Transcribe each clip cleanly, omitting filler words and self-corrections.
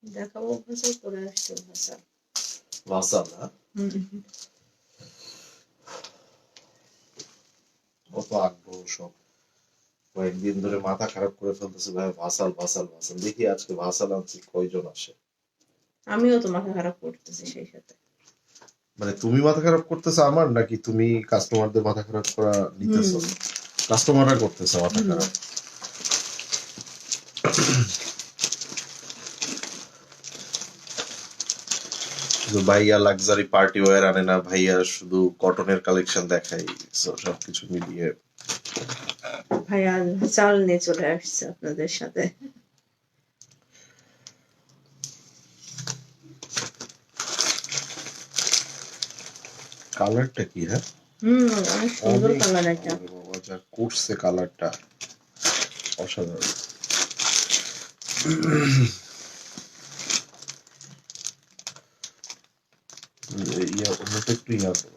দেখাবো ভাষা করে আসছে ভাষা ভাষা না কত আগ্রহ সব কয়েকদিন ধরে মাথা খারাপ করে ফেলতেছে ভাই ভাসাল ভাসাল ভাসাল দেখি আজকে ভাসাল আনছি কয়জন আসে আমিও তো মাথা খারাপ করতেছি সেই সাথে মানে তুমি মাথা খারাপ করতেছো আমার নাকি তুমি কাস্টমারদের মাথা খারাপ করা নিতেছো কাস্টমাররা করতেছে মাথা খারাপ শুধু ভাইয়া লাক্সারি পার্টি ওয়্যার আনে না ভাইয়া শুধু কটনের কালেকশন দেখাই সবকিছু মিলিয়ে ভাইয়া চাল নিয়ে চলে আসছে আপনাদের সাথে কালারটা কি হ্যাঁ অনেক সুন্দর কালার এটা বাবা যা করছে কালারটা অসাধারণ ওটা একটু ইয়া করুন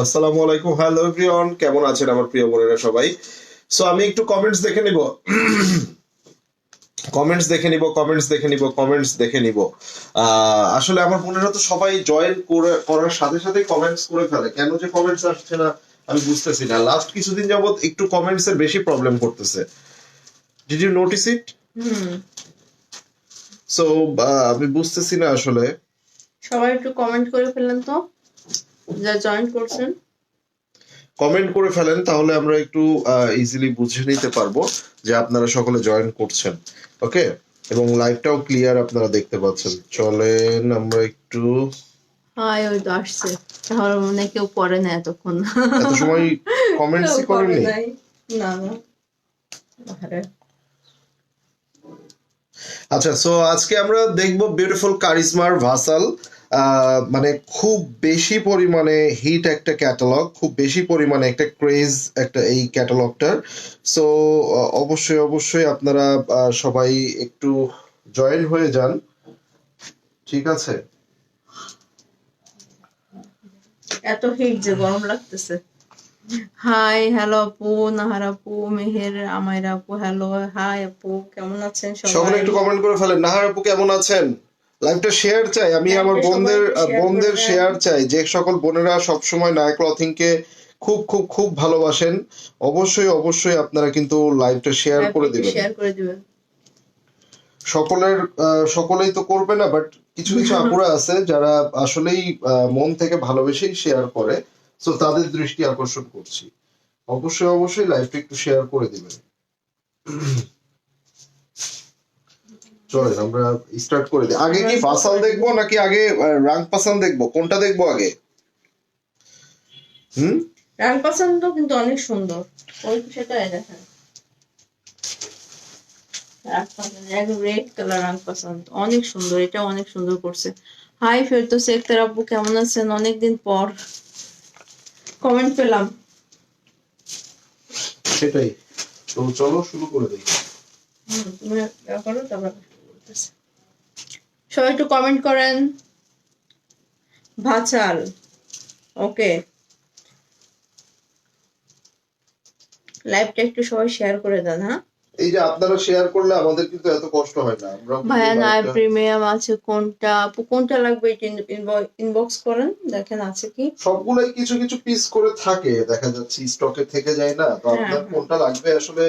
আসসালামু আলাইকুম হ্যালো এভরিওয়ান কেমন আছেন আমার প্রিয় বোনেরা সবাই সো আমি একটু কমেন্টস দেখে নিব আসলে আমার বোনেরা তো সবাই জয়েন করার সাথে সাথে কমেন্টস করে ফেলে কেন যে কমেন্টস আসছে না আমি বুঝতেছি না লাস্ট কিছুদিন যাবত একটু কমেন্টস এর বেশি প্রবলেম করতেছে did you notice it so আমি বুঝতেছি না আসলে সবাই একটু কমেন্ট করে ফেলেন তো যা জয়েন করছেন কমেন্ট করে ফেলেন তাহলে আমরা একটু ইজিলি বুঝে নিতে পারবো যে আপনারা সকলে জয়েন করছেন ওকে এবং লাইভটাও ক্লিয়ার আপনারা দেখতে পাচ্ছেন চলেন আমরা একটু হাই ওই তো আসছে তাহলে মনে কেউ পড়ে না এতক্ষণ এত সময় কমেন্টসই করেননি না না আচ্ছা সো আজকে আমরা দেখবো বিউটিফুল কারিজমার ভাসাল মানে খুব বেশি পরিমাণে হিট একটা ক্যাটালগ খুব বেশি পরিমাণে একটা ক্রেজ একটা এই ক্যাটালগটার সো অবশ্যই আপনারা সবাই একটু জয়েন হয়ে যান ঠিক আছে এত হিট যে গরম লাগতেছে হাই হ্যালো আপু নাহার আপু মেহের আমায়রা আপু হ্যালো হাই আপু কেমন আছেন সকলে একটু কমেন্ট করে ফেলেন নাহার আপু কেমন আছেন লাইভটা শেয়ার চাই আমি আমার বোনদের শেয়ার চাই যে সকল বোনেরা সবসময় নায়া ক্লথিং কে খুব খুব খুব ভালোবাসেন অবশ্যই আপনারা কিন্তু লাইভটা শেয়ার করে দিবেন সকলেই তো করবে না বাট কিছু কিছু আপুরা আছে যারা আসলেই মন থেকে ভালোবেসেই শেয়ার করে সো তাদের দৃষ্টি আকর্ষণ করছি অবশ্যই লাইভটা একটু শেয়ার করে দিবেন চলেন আমরা স্টার্ট করে দিই আগে কি ভাসাল দেখবো নাকি আগে রাং পাসান দেখবো কোনটা দেখবো আগে রাং পাসান তো কিন্তু অনেক সুন্দর ওই সেটাই দেখেন রেড কালার রাং পাসান অনেক সুন্দর এটা অনেক সুন্দর করছে হাই ফেরদৌস আক্তার আপু কেমন আছেন অনেকদিন পর কমেন্ট পেলাম সেটাই তো চলো শুরু করে দিই তুমি করো তারপর সবাই একটু কমেন্ট করেন ভাচাল ওকে লাইভটা একটু সবাই শেয়ার করে দেন হ্যাঁ এই যে আপনারা শেয়ার করলে আমাদের কিন্তু এত কষ্ট হয় না আমরা ভাইয়া না প্রিমিয়াম আছে কোনটা লাগবে এটা ইনবক্স করেন দেখেন আছে কি সবগুলাই কিছু কিছু পিস করে থাকে দেখা যাচ্ছে স্টকে থেকে যায় না তো আপনার কোনটা লাগবে আসলে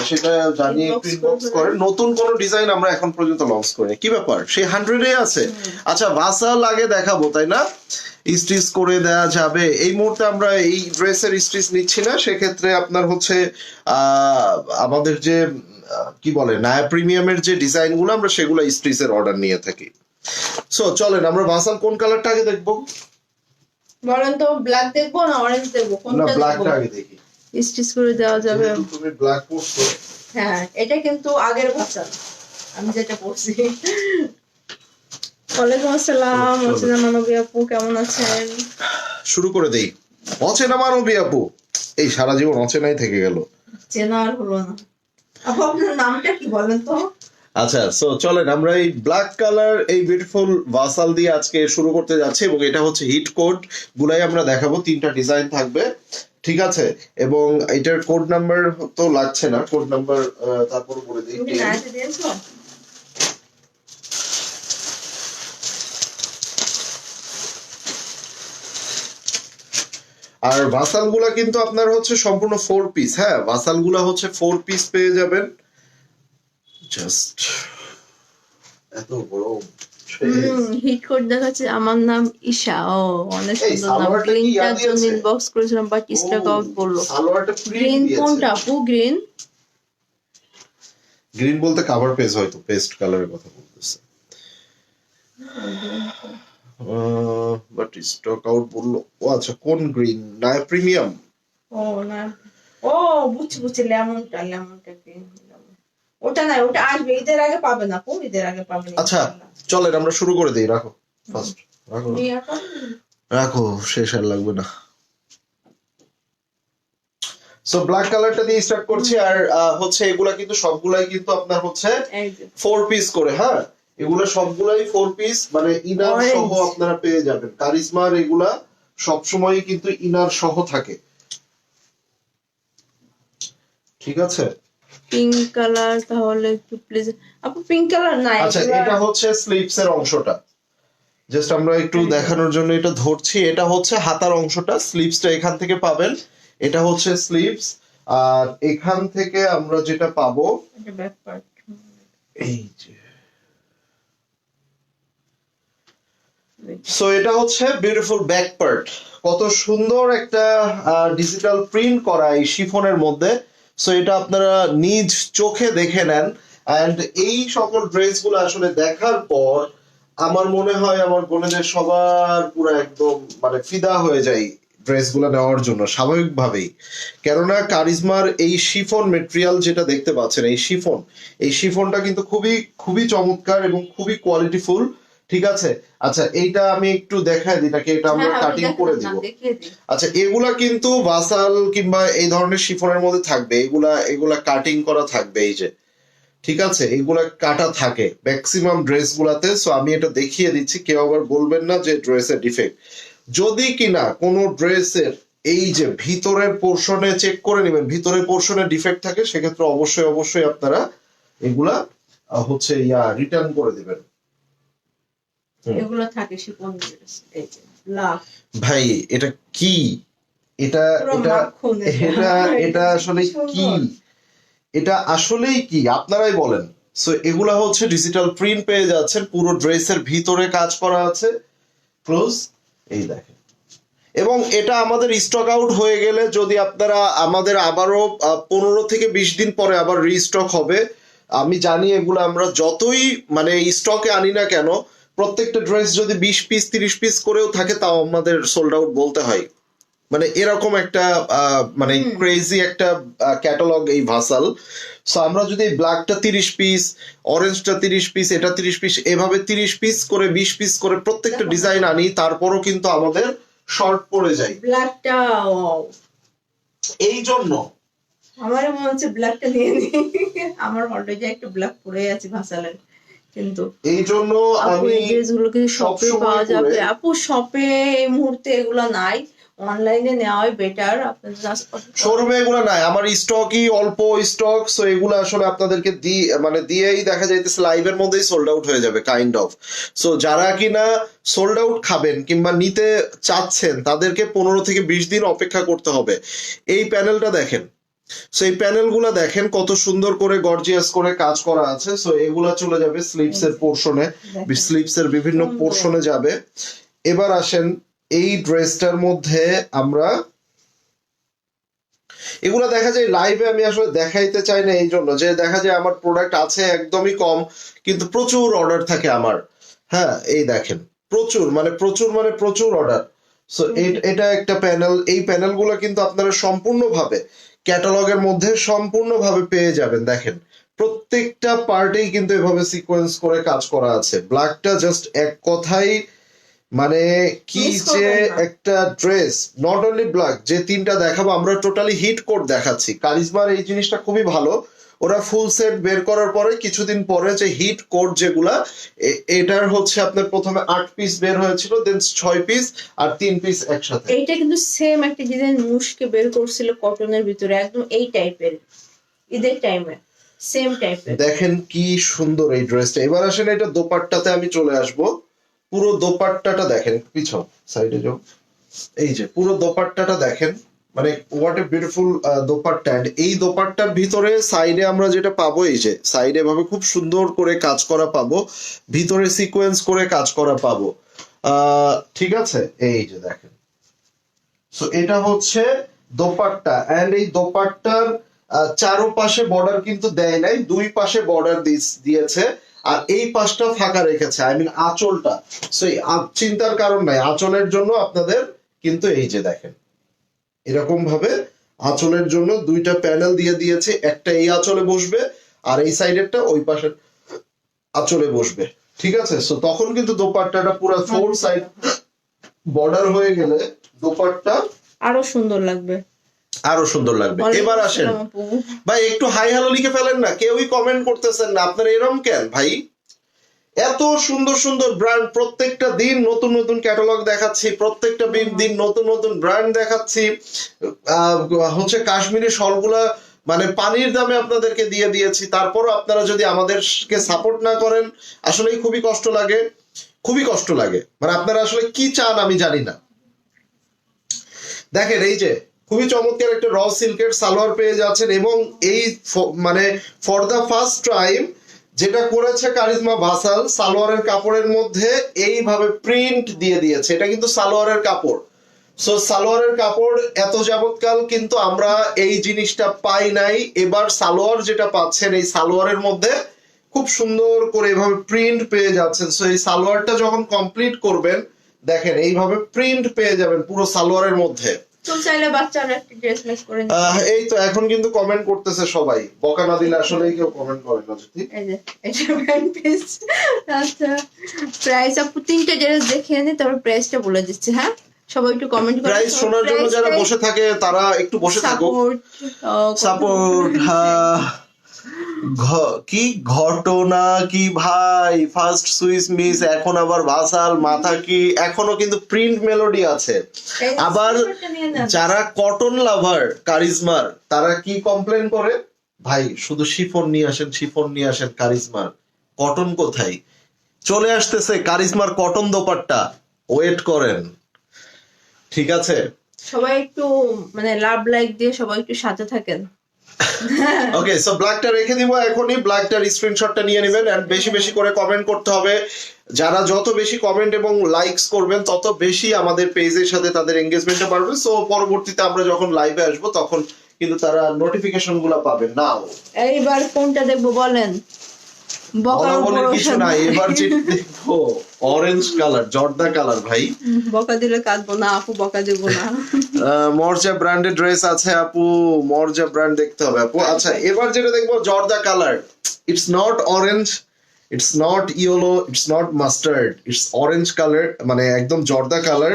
সেটা জানিয়ে একটু ইনবক্স করেন নতুন কোন ডিজাইন আমরা এখন পর্যন্ত লঞ্চ করিনি কি ব্যাপার সেই 100 এ আছে আচ্ছা ভাসাল আগে দেখাবো তাই না স্টিচ করে দেওয়া যাবে এই মুহূর্তে আমরা এই ড্রেসের স্টিচ নিচ্ছি না সেক্ষেত্রে আপনার হচ্ছে আমাদের যে কি বলে নায়া প্রিমিয়ামের যে ডিজাইন গুলো আমরা সেগুলো স্টিচের অর্ডার নিয়ে থাকি সো চলেন আমরা ভাসাল কোন কালারটা আগে দেখবো বলেন তো ব্ল্যাক দেখবো না অরেঞ্জ দেখবো কোনটা না ব্ল্যাকটা আগে দেখি স্টিচ করে দেওয়া যাবে তুমি ব্ল্যাক পরছো হ্যাঁ এটা কিন্তু আগের ভাসাল আমি যেটা পরছি ওয়ালাইকুম আসসালাম অচেনা মানবী আপু কেমন আছেন শুরু করে দেই অচেনা মানবী আপু এই সারা জীবন অচেনাই থেকে গেল চেনা আর হলো না আপু আপনার নামটা কি বলেন তো আচ্ছা, সো চলেন আমরা এই ব্ল্যাক কালার এই বিউটিফুল ভাসাল দিয়ে আজকে শুরু করতে যাচ্ছি, এবং এটা হচ্ছে হিট কোড গুলাই আমরা দেখাবো। 3টা ডিজাইন থাকবে, ঠিক আছে? এবং এটার কোড নাম্বার তো লাগছে না, কোড নাম্বার তারপর বলে দিই। তুমি নাইতে দিয়েছো? আর ভাসাল গুলা কিন্তু আপনার হচ্ছে সম্পূর্ণ 4 পিস। হ্যাঁ, ভাসাল গুলা হচ্ছে 4 পিস পেয়ে যাবেন। জাস্ট এত বড় হিট কোড দেখাচ্ছে। আমার নাম ঈশা। ও অনেক এই সুন্দর নাম। সালোয়ারটা কি লিংকটার ইয়াদ জন্য দিয়েছে? ইনবক্স করেছিলাম বাট স্টক আউট বললো। সালোয়ারটা গ্রিন প্রিন্ট কোনটা দিয়েছে। আপু? গ্রিন? গ্রিন বলতে কভার পেজ, হয়তো পেস্ট কালারের কথা বলতেছে। বাট স্টক আউট বললো। ও আচ্ছা, কোন গ্রিন? না প্রিমিয়াম। ও না, ও বুঝছি লেমনটা গ্রিন। ওটা না, ওটা আসবে, ঈদের আগে পাবে না আপু, ঈদের আগে পাবে না। আচ্ছা চলেন আমরা শুরু করে দেই। রাখো ফার্স্ট, রাখো রাখো, শেষ আর লাগবে না। সো ব্ল্যাক কালারটা দিয়ে স্টার্ট করছি। আর হচ্ছে এগুলা কিন্তু সবগুলাই কিন্তু আপনার হচ্ছে 4 পিস করে। হ্যাঁ, এগুলা সবগুলাই 4 পিস, মানে ইনার সহ আপনারা পেয়ে যাবেন। কারিজমার এগুলা সবসময় কিন্তু ইনার সহ থাকে, ঠিক আছে? পিঙ্ক কালার তাহলে একটু প্লিজ আপু, পিঙ্ক কালার নাই। আচ্ছা, এটা হচ্ছে স্লিভস এর অংশটা, জাস্ট আমরা একটু দেখানোর জন্য এটা ধরছি। এটা হচ্ছে হাতার অংশটা, স্লিভসটা এখান থেকে পাবেন। এটা হচ্ছে স্লিভস। আর এখান থেকে আমরা যেটা পাবো ব্যাক পার্ট, এই যে, সো এটা হচ্ছে বিউটিফুল ব্যাক পার্ট। কত সুন্দর একটা ডিজিটাল প্রিন্ট করা এই শিফনের মধ্যে। সো এটা আপনারা নিজ চোখে দেখে নেন। এন্ড এই সকল ড্রেসগুলো আসলে দেখার পর আমার মনে হয় আমার বোনেদের সবার পুরো একদম মানে ফিদা হয়ে যায় ড্রেসগুলো নেওয়ার জন্য, স্বাভাবিকভাবেই। কেননা কারিজমার এই শিফন মেটেরিয়াল যেটা দেখতে পাচ্ছেন, এই শিফনটা কিন্তু খুবই খুবই চমৎকার এবং খুবই কোয়ালিটিফুল, ঠিক আছে? আচ্ছা, এইটা আমি একটু দেখাই দিই নাকি এটা আমরা কাটিং করে দিব? আচ্ছা, এগুলা কিন্তু ভাসাল কিংবা এই ধরনের শিফনের মধ্যে থাকবে। এগুলা কাটিং করা থাকবে, এই যে, ঠিক আছে? এগুলা কাটা থাকে ম্যাক্সিমাম ড্রেস গুলাতে। সো আমি এটা দেখিয়ে দিচ্ছি, কেউ আবার বলবেন না যে ড্রেসের ডিফেক্ট। যদি কিনা কোনো ড্রেসের এই যে ভিতরের পোর্শনে চেক করে নেবেন, ভিতরের পোর্শনে ডিফেক্ট থাকে, সেক্ষেত্রে অবশ্যই আপনারা এগুলা হচ্ছে রিটার্ন করে দিবেন। এগুলো থাকে শিফন ড্রেস। এই যে লাভ ভাই, এটা কি? এটা এটা এটা এটা আসলে কি? এটা আসলেই কি আপনারাই বলেন। সো এগুলা হচ্ছে ডিজিটাল প্রিন্ট পেয়ে যাচ্ছেন, পুরো ড্রেসের ভিতরে কাজ করা আছে। ক্লোজ, এই দেখেন। এবং এটা আমাদের স্টক আউট হয়ে গেলে যদি আপনারা আমাদের আবারও 15 থেকে 20 দিন পরে আবার রিস্টক হবে। আমি জানি এগুলো আমরা যতই মানে স্টকে আনি না কেন, প্রত্যেকটা ড্রেস যদি 20 পিস 30 পিস করেও থাকে, তাও আমাদের সোল্ড আউট বলতে হয়। মানে এরকম একটা মানে ক্রেজি একটা ক্যাটালগ এই ভাসাল। সো আমরা যদি ব্ল্যাকটা 30 পিস, অরেঞ্জটা 30 পিস, এটা 30 পিস, এভাবে 30 পিস করে 20 পিস করে প্রত্যেকটা ডিজাইন আনি, তারপরও কিন্তু আমাদের শর্ট পড়ে যায়। ব্ল্যাকটা এই জন্য আমার মনে হচ্ছে ব্ল্যাকটা নিয়ে নিই। আমার অলরেডি একটা ব্ল্যাক পরে আছে ভাসালের, কিন্তু এই জন্য আপু আমি এই ড্রেসগুলো কি শপে পাওয়া যাবে? আপু শপে এই মুহূর্তে এগুলো নাই, অনলাইনে নেওয়াই বেটার। আপনাদের জাস্ট শোরুমে এগুলো নাই, আমার স্টকই অল্প স্টক। সো এগুলো আসলে আপনাদেরকে দিয়েই দেখা যাইতেছে লাইভের মধ্যেই সোল্ড আউট হয়ে যাবে কাইন্ড অফ। সো যারা কিনা সোল্ড আউট খাবেন কিংবা নিতে চাচ্ছেন, তাদেরকে 15 থেকে 20 দিন অপেক্ষা করতে হবে। এই প্যানেলটা দেখেন, সো এই প্যানেলগুলো দেখেন কত সুন্দর করে গর্জিয়াস করে কাজ করা আছে। সো এগুলা চলে যাবে স্লিভস এর পোর্শনে, স্লিভস এর বিভিন্ন পোর্শনে যাবে। এবার আসেন এই ড্রেসটার মধ্যে আমরা এগুলা দেখা যায় লাইভে আমি আসলে দেখাইতে চাই না, এই জন্য যে দেখা যায় আমার প্রোডাক্ট আছে একদমই কম, কিন্তু প্রচুর অর্ডার থাকে আমার। হ্যাঁ, এই দেখেন, প্রচুর অর্ডার। সো এটা একটা প্যানেল। এই প্যানেলগুলো কিন্তু আপনারা সম্পূর্ণভাবে ক্যাটালগের মধ্যে সম্পূর্ণভাবে পেয়ে যাবেন। দেখেন, প্রত্যেকটা পার্টেই কিন্তু এভাবে সিকোয়েন্স করে কাজ করা আছে। ব্ল্যাকটা জাস্ট এক কথাই মানে কি যে একটা ড্রেস। নট অনলি ব্ল্যাক, যে 3টা দেখাবো আমরা টোটালি হিট কোড দেখাচ্ছি। কারিজমার এই জিনিসটা খুবই ভালো, ওরা ফুল সেট বের করার পরে কিছুদিন পরে যে হিট কোড যেগুলা এটার হচ্ছে আপনার প্রথমে 8 পিস বের হয়েছিল, দেন 6 পিস আর 3 পিস একসাথে। এইটা কিন্তু সেম একটা ডিজাইন মুশকে বের করছিল কটনের ভিতরে, একদম এই টাইপের ঈদের টাইমে সেম টাইপের। দেখেন কি সুন্দর এই ড্রেসটা। এবার আসেন এটা দোপাট্টাতে আমি চলে আসব। পুরো দোপাট্টাটা দেখেন, পিছন সাইডে যাও, এই যে পুরো দোপাট্টাটা দেখেন, মানে what a beautiful dupatta. And এই দোপাট্টার ভিতরে সাইডে আমরা যেটা পাবো, এই যে সাইডে ভাবে খুব সুন্দর করে কাজ করা পাবো, ভিতরে সিকোয়েন্স করে কাজ করা পাবো। ঠিক আছে, এই যে দেখেন। সো এটা হচ্ছে দোপাট্টা। এন্ড এই দোপাট্টার চারোপাশে বর্ডার কিন্তু দেয় নাই, দুই পাশে বর্ডার দিয়েছে, আর এই পাশটা ফাঁকা রেখেছে, আই মিন আঁচলটা। সো চিন্তার কারণ নাই, আঁচলের জন্য আপনাদের কিন্তু এই যে দেখেন এরকম ভাবে আঁচলের জন্য দুইটা প্যানেল দিয়ে দিয়েছে, একটা এই আঁচলে বসবে আর এই সাইডেরটা ওই পাশের আঁচলে বসবে। ঠিক আছে, সো তখন কিন্তু দোপাট্টাটা পুরো ফোর সাইড বর্ডার হয়ে গেলে দোপাট্টা আরো সুন্দর লাগবে, আরো সুন্দর লাগবে। এবার আসেন ভাই, একটু হাই হ্যালো লিখে ফেলেন না, কেউই কমেন্ট করতেছেন না, আপনার এরকম কেন ভাই? এত সুন্দর সুন্দর ব্র্যান্ড, প্রত্যেকটা দিন নতুন নতুন ক্যাটালগ দেখাচ্ছি, প্রত্যেকটা দিন নতুন নতুন ব্র্যান্ড দেখাচ্ছি। হচ্ছে কাশ্মীরি শলগুলা মানে পানির দামে আপনাদেরকে দিয়ে দিয়েছি, তারপরও আপনারা যদি আমাদেরকে সাপোর্ট না করেন আসলেই খুবই কষ্ট লাগে, খুবই কষ্ট লাগে। মানে আপনারা আসলে কি চান আমি জানি না। দেখেন এই যে খুবই চমৎকার একটা র সিল্কের সালোয়ার পেয়ে যাচ্ছেন, এবং এই মানে ফর দা ফার্স্ট টাইম যেটা করেছে কারিজমা ভাসাল, সালোয়ারের কাপড়ের মধ্যে এইভাবে প্রিন্ট দিয়ে দিয়েছে। এটা কিন্তু সালোয়ারের কাপড়। সো সালোয়ারের কাপড় এত যাবৎকাল কিন্তু আমরা এই জিনিসটা পাই নাই। এবার সালোয়ার যেটা পাচ্ছেন, এই সালোয়ারের মধ্যে খুব সুন্দর করে এইভাবে প্রিন্ট পেয়ে যাচ্ছেন। সো এই সালোয়ারটা যখন কমপ্লিট করবেন, দেখেন এইভাবে প্রিন্ট পেয়ে যাবেন পুরো সালোয়ারের মধ্যে। চাইলে বাচ্চারা একটা ড্রেস মেক করে এই তো এখন কিন্তু কমেন্ট করতেছে সবাই, বকা না দিলে আসলেই কেউ কমেন্ট করে না। যদি এই যে এটা ব্র্যান্ড পিস। আচ্ছা, প্রাইস আপু তিনটা ড্রেস দেখিয়ে নি, তারপর প্রাইসটা বলে দিচ্ছি। হ্যাঁ, সবাই একটু কমেন্ট করে। প্রাইস শোনার জন্য যারা বসে থাকে তারা একটু বসে থাকুক। সাপোর্ট কি ঘটনা কি ভাই, ফার্স্ট সুইস মিস, এখন আবার ভাসাল, মাথা কি, এখনো কিন্তু প্রিন্ট মেলোডি আছে। আবার যারা কটন লাভার কারিজমার, তারা কি কমপ্লেন করে, ভাই শুধু শিফন নিয়ে আসেন, শিফন নিয়ে আসেন, কারিজমার কটন কোথায়? চলে আসতেছে কারিজমার কটন দোপাট্টা, ওয়েট করেন। ঠিক আছে, সবাই একটু মানে লাভ লাইক দিয়ে সবাই একটু সাথে থাকেন। ওকে, সো ব্ল্যাকটা রেখে দিব এখনই, ব্ল্যাকটার স্ক্রিনশটটা নিয়ে নেবেন। এন্ড বেশি বেশি করে কমেন্ট করতে হবে। যারা যত বেশি কমেন্ট এবং লাইকস করবেন তত বেশি আমাদের পেজের সাথে তাদের এঙ্গেজমেন্টটা বাড়বে। সো পরবর্তীতে আমরা যখন লাইভে আসবো তখন কিন্তু তারা নোটিফিকেশন গুলা পাবেন। নাও এইবার কোনটা দেখবো বলেন? বলার কিছু নাই, এবার যেটা দেখবো অরেঞ্জ কালার, জর্দা কালার। ভাই বকা দিলে কাঁদবো না আপু, বকা দেব না। মর্জা ব্র্যান্ডের ড্রেস আছে আপু, মর্জা ব্র্যান্ড দেখতে হবে আপু। আচ্ছা, এবার যেটা দেখবো জর্দা colour. It's not orange, it's not yellow, it's not mustard, it's orange colour, মানে একদম জর্দা কালার।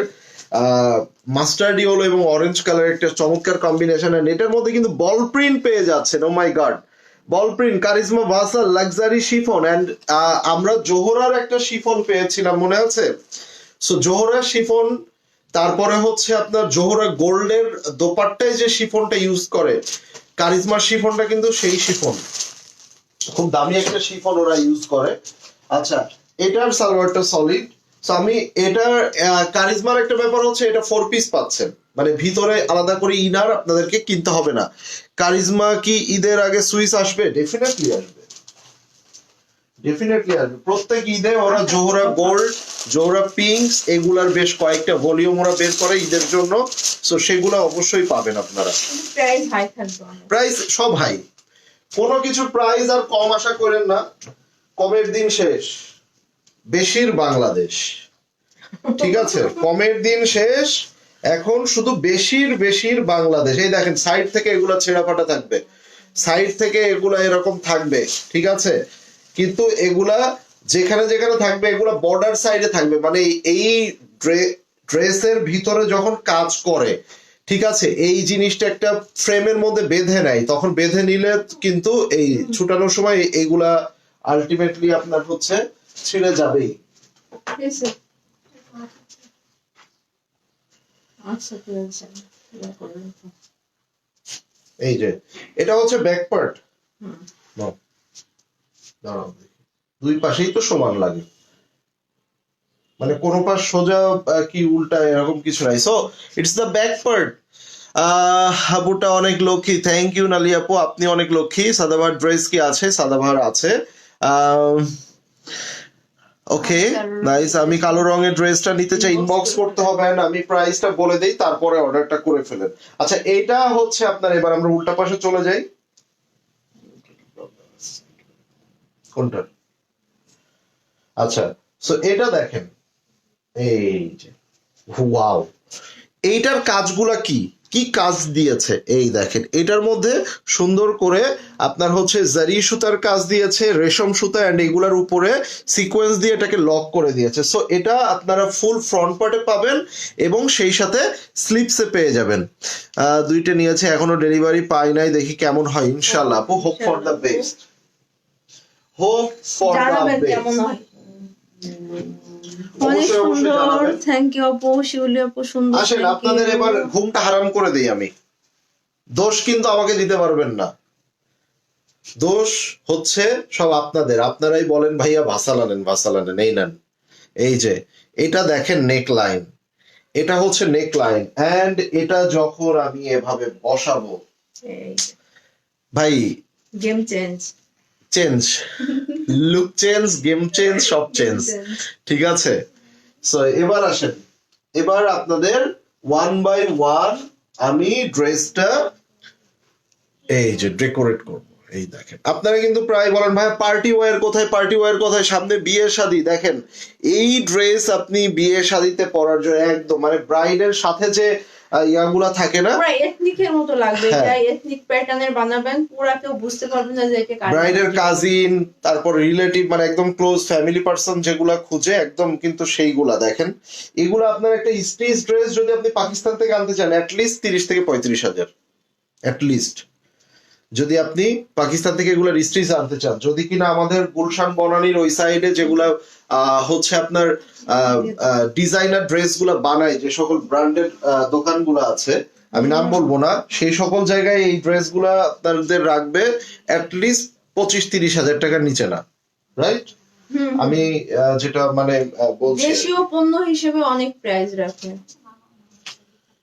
মাস্টার্ড ইয়েলো এবং অরেঞ্জ কালার একটা চমৎকার কম্বিনেশন। এন্ড এটার মধ্যে কিন্তু বল প্রিন্ট পেয়ে যাচ্ছেন। ও মাই গড, বল প্রিন্ট, কারিজমা ভাসাল লাক্সারি শিফন। এন্ড আমরা জোহরার একটা শিফন পেয়েছিলাম, মনে আছে? সো জোহরা শিফন, তারপরে হচ্ছে আপনার জোহরা গোল্ডের দোপাট্টায় যে শিফনটা ইউজ করে, কারিজমার শিফনটা কিন্তু সেই শিফন, খুব দামি একটা শিফন ওরা ইউজ করে। আচ্ছা, এটার সালোয়ারটা সলিড। সো আমি এটার কারিজমার একটা ব্যাপার হচ্ছে এটা 4 পিস পাচ্ছেন, মানে ভিতরে আলাদা করে ইনার আপনাদেরকে কিনতে হবে না। কারিজমা কি ঈদের আগে সুইস আসবে? ডেফিনেটলি আসবে, ডেফিনেটলি আসবে। প্রত্যেক ঈদে ওরা জোহরা গোল্ড, জোহরা পিঙ্কস, এগুলার বেশ কয়েকটা ভলিউম ওরা বের করে ঈদের জন্য। সো সেগুলো অবশ্যই পাবেন আপনারা। প্রাইস হাই থাকবে, প্রাইস সব হাই, কোনো কিছু প্রাইস আর কম আশা করেন না। কমের দিন শেষ, বেশির বাংলাদেশ। ঠিক আছে, কমের দিন শেষ, এখন শুধু বেশির বাংলাদেশ। এই দেখেন সাইড থেকে এগুলা ছেঁড়া ফাটা থাকবে, সাইড থেকে এগুলা এরকম থাকবে। ঠিক আছে, কিন্তু এগুলা যেখানে যেখানে থাকবে এগুলা বর্ডার সাইডে থাকবে, মানে এই ড্রেসের ভিতরে যখন কাজ করে, ঠিক আছে, এই জিনিসটা একটা ফ্রেমের মধ্যে বেঁধে নেয়, তখন বেঁধে নিলে কিন্তু এই ছুটানোর সময় এইগুলা আলটিমেটলি আপনার হচ্ছে ছিঁড়ে যাবেই। ঠিক আছে, আচ্ছা ঠিক আছে, ইয়া করবেন তো। এই যে এটা হচ্ছে ব্যাক পার্ট, হুম। দাঁড়াও, দুই পাশেই তো সমান লাগে, মানে কোন পাশ সোজা কি উল্টা এরকম কিছু নাই। So it's the back part. হাবুটা অনেক লক্ষ্মী, থ্যাংক ইউ নালি আপু, আপনি অনেক লক্ষ্মী। সাদাবাহার ড্রেস কি আছে? সাদাবাহার আছে। ওকে নাইস, আমি কালো রঙের ড্রেসটা নিতে চাই, ইনবক্স করতে হবে, and আমি প্রাইসটা বলে দেই, তারপরে অর্ডারটা করে ফেলেন। আচ্ছা এইটা হচ্ছে আপনার, এবার আমরা উল্টা পাশে চলে যাই। কোনটা? আচ্ছা, সো এটা দেখেন, এই যে ওয়াও, এইটার কাজগুলা কি কি কাজ দিয়েছে, এই দেখেন এটার মধ্যে সুন্দর করে আপনার হচ্ছে জারি সুতার কাজ দিয়েছে, রেশম সুতা, এন্ড এগুলার উপরে সিকোয়েন্স দিয়ে এটাকে লক করে দিয়েছে। সো এটা আপনারা ফুল ফ্রন্ট পার্টে পাবেন এবং সেই সাথে স্লিপসে পেয়ে যাবেন। দুইটা নিয়েছে, এখনো ডেলিভারি পাই নাই, দেখি কেমন হয় ইনশাআল্লাহ। আপু hope for the best, hope for the জানাবেন বেস্ট। কেমন হয়। অনেক সুন্দর, থ্যাংক ইউ আপু, শিউলি আপু সুন্দর। আসেন আপনাদের এবার ঘুমটা হারাম করে দেই আমি। দোষ কিন্তু আমাকে দিতে পারবেন না, দোষ হচ্ছে সব আপনাদের। আপনারাই বলেন ভাইয়া ভাসাল আনেন, ভাসাল আনেন, এই নেন। এই যে এটা দেখেন নেক লাইন, এটা হচ্ছে নেক লাইন, এন্ড এটা যখন আমি এভাবে বসাবো ভাই, game change, change, look change, game change, সব চেঞ্জ। ঠিক আছে, সো এবার আসেন, এবার আপনাদের ওয়ান বাই ওয়ান আমি ড্রেসটা এই যে ডেকোরেট করব। এই দেখেন, আপনারা কিন্তু প্রায় বলেন ভাই পার্টি ওয়্যার কোথায়, পার্টি ওয়্যার কোথায়, সামনে বিয়ে শাদী। দেখেন এই ড্রেস আপনি বিয়ে শাদীতে পরার জন্য একদম, মানে ব্রাইডের সাথে যে ইয়াগুলা থাকে না, পুরো এথনিকের মতো লাগবে। এটা এথনিক প্যাটার্নের বানাবেন, পুরো কেউ বুঝতে পারবে না যে এটা কার। ব্রাইডের কাজিন, তারপর রিলেটিভ, মানে একদম ক্লোজ ফ্যামিলি পারসন যেগুলা খুঁজে একদম, কিন্তু সেইগুলা দেখেন। এগুলো আপনার একটা স্টিচ ড্রেস যদি আপনি পাকিস্তান থেকে আনতে চান অ্যাটলিস্ট 30 থেকে 35,000 অ্যাটলিস্ট, যদি আপনি পাকিস্তান থেকে এগুলো স্টিচ আনতে চান। যদি কিনা আমাদের গুলশান বনানীর ওই সাইডে যেগুলা হচ্ছে আপনার ডিজাইনার ড্রেস গুলা বানায়, যে সকল ব্র্যান্ডেড দোকানগুলো আছে, আমি নাম বলবো না, সেই সকল জায়গায় এই ড্রেস গুলা আপনাদের রাখবে অ্যাটলিস্ট 25-30,000 টাকার নিচে না, রাইট? আমি যেটা মানে বলছি, দেশীয় পণ্য হিসেবে অনেক প্রাইস রাখে।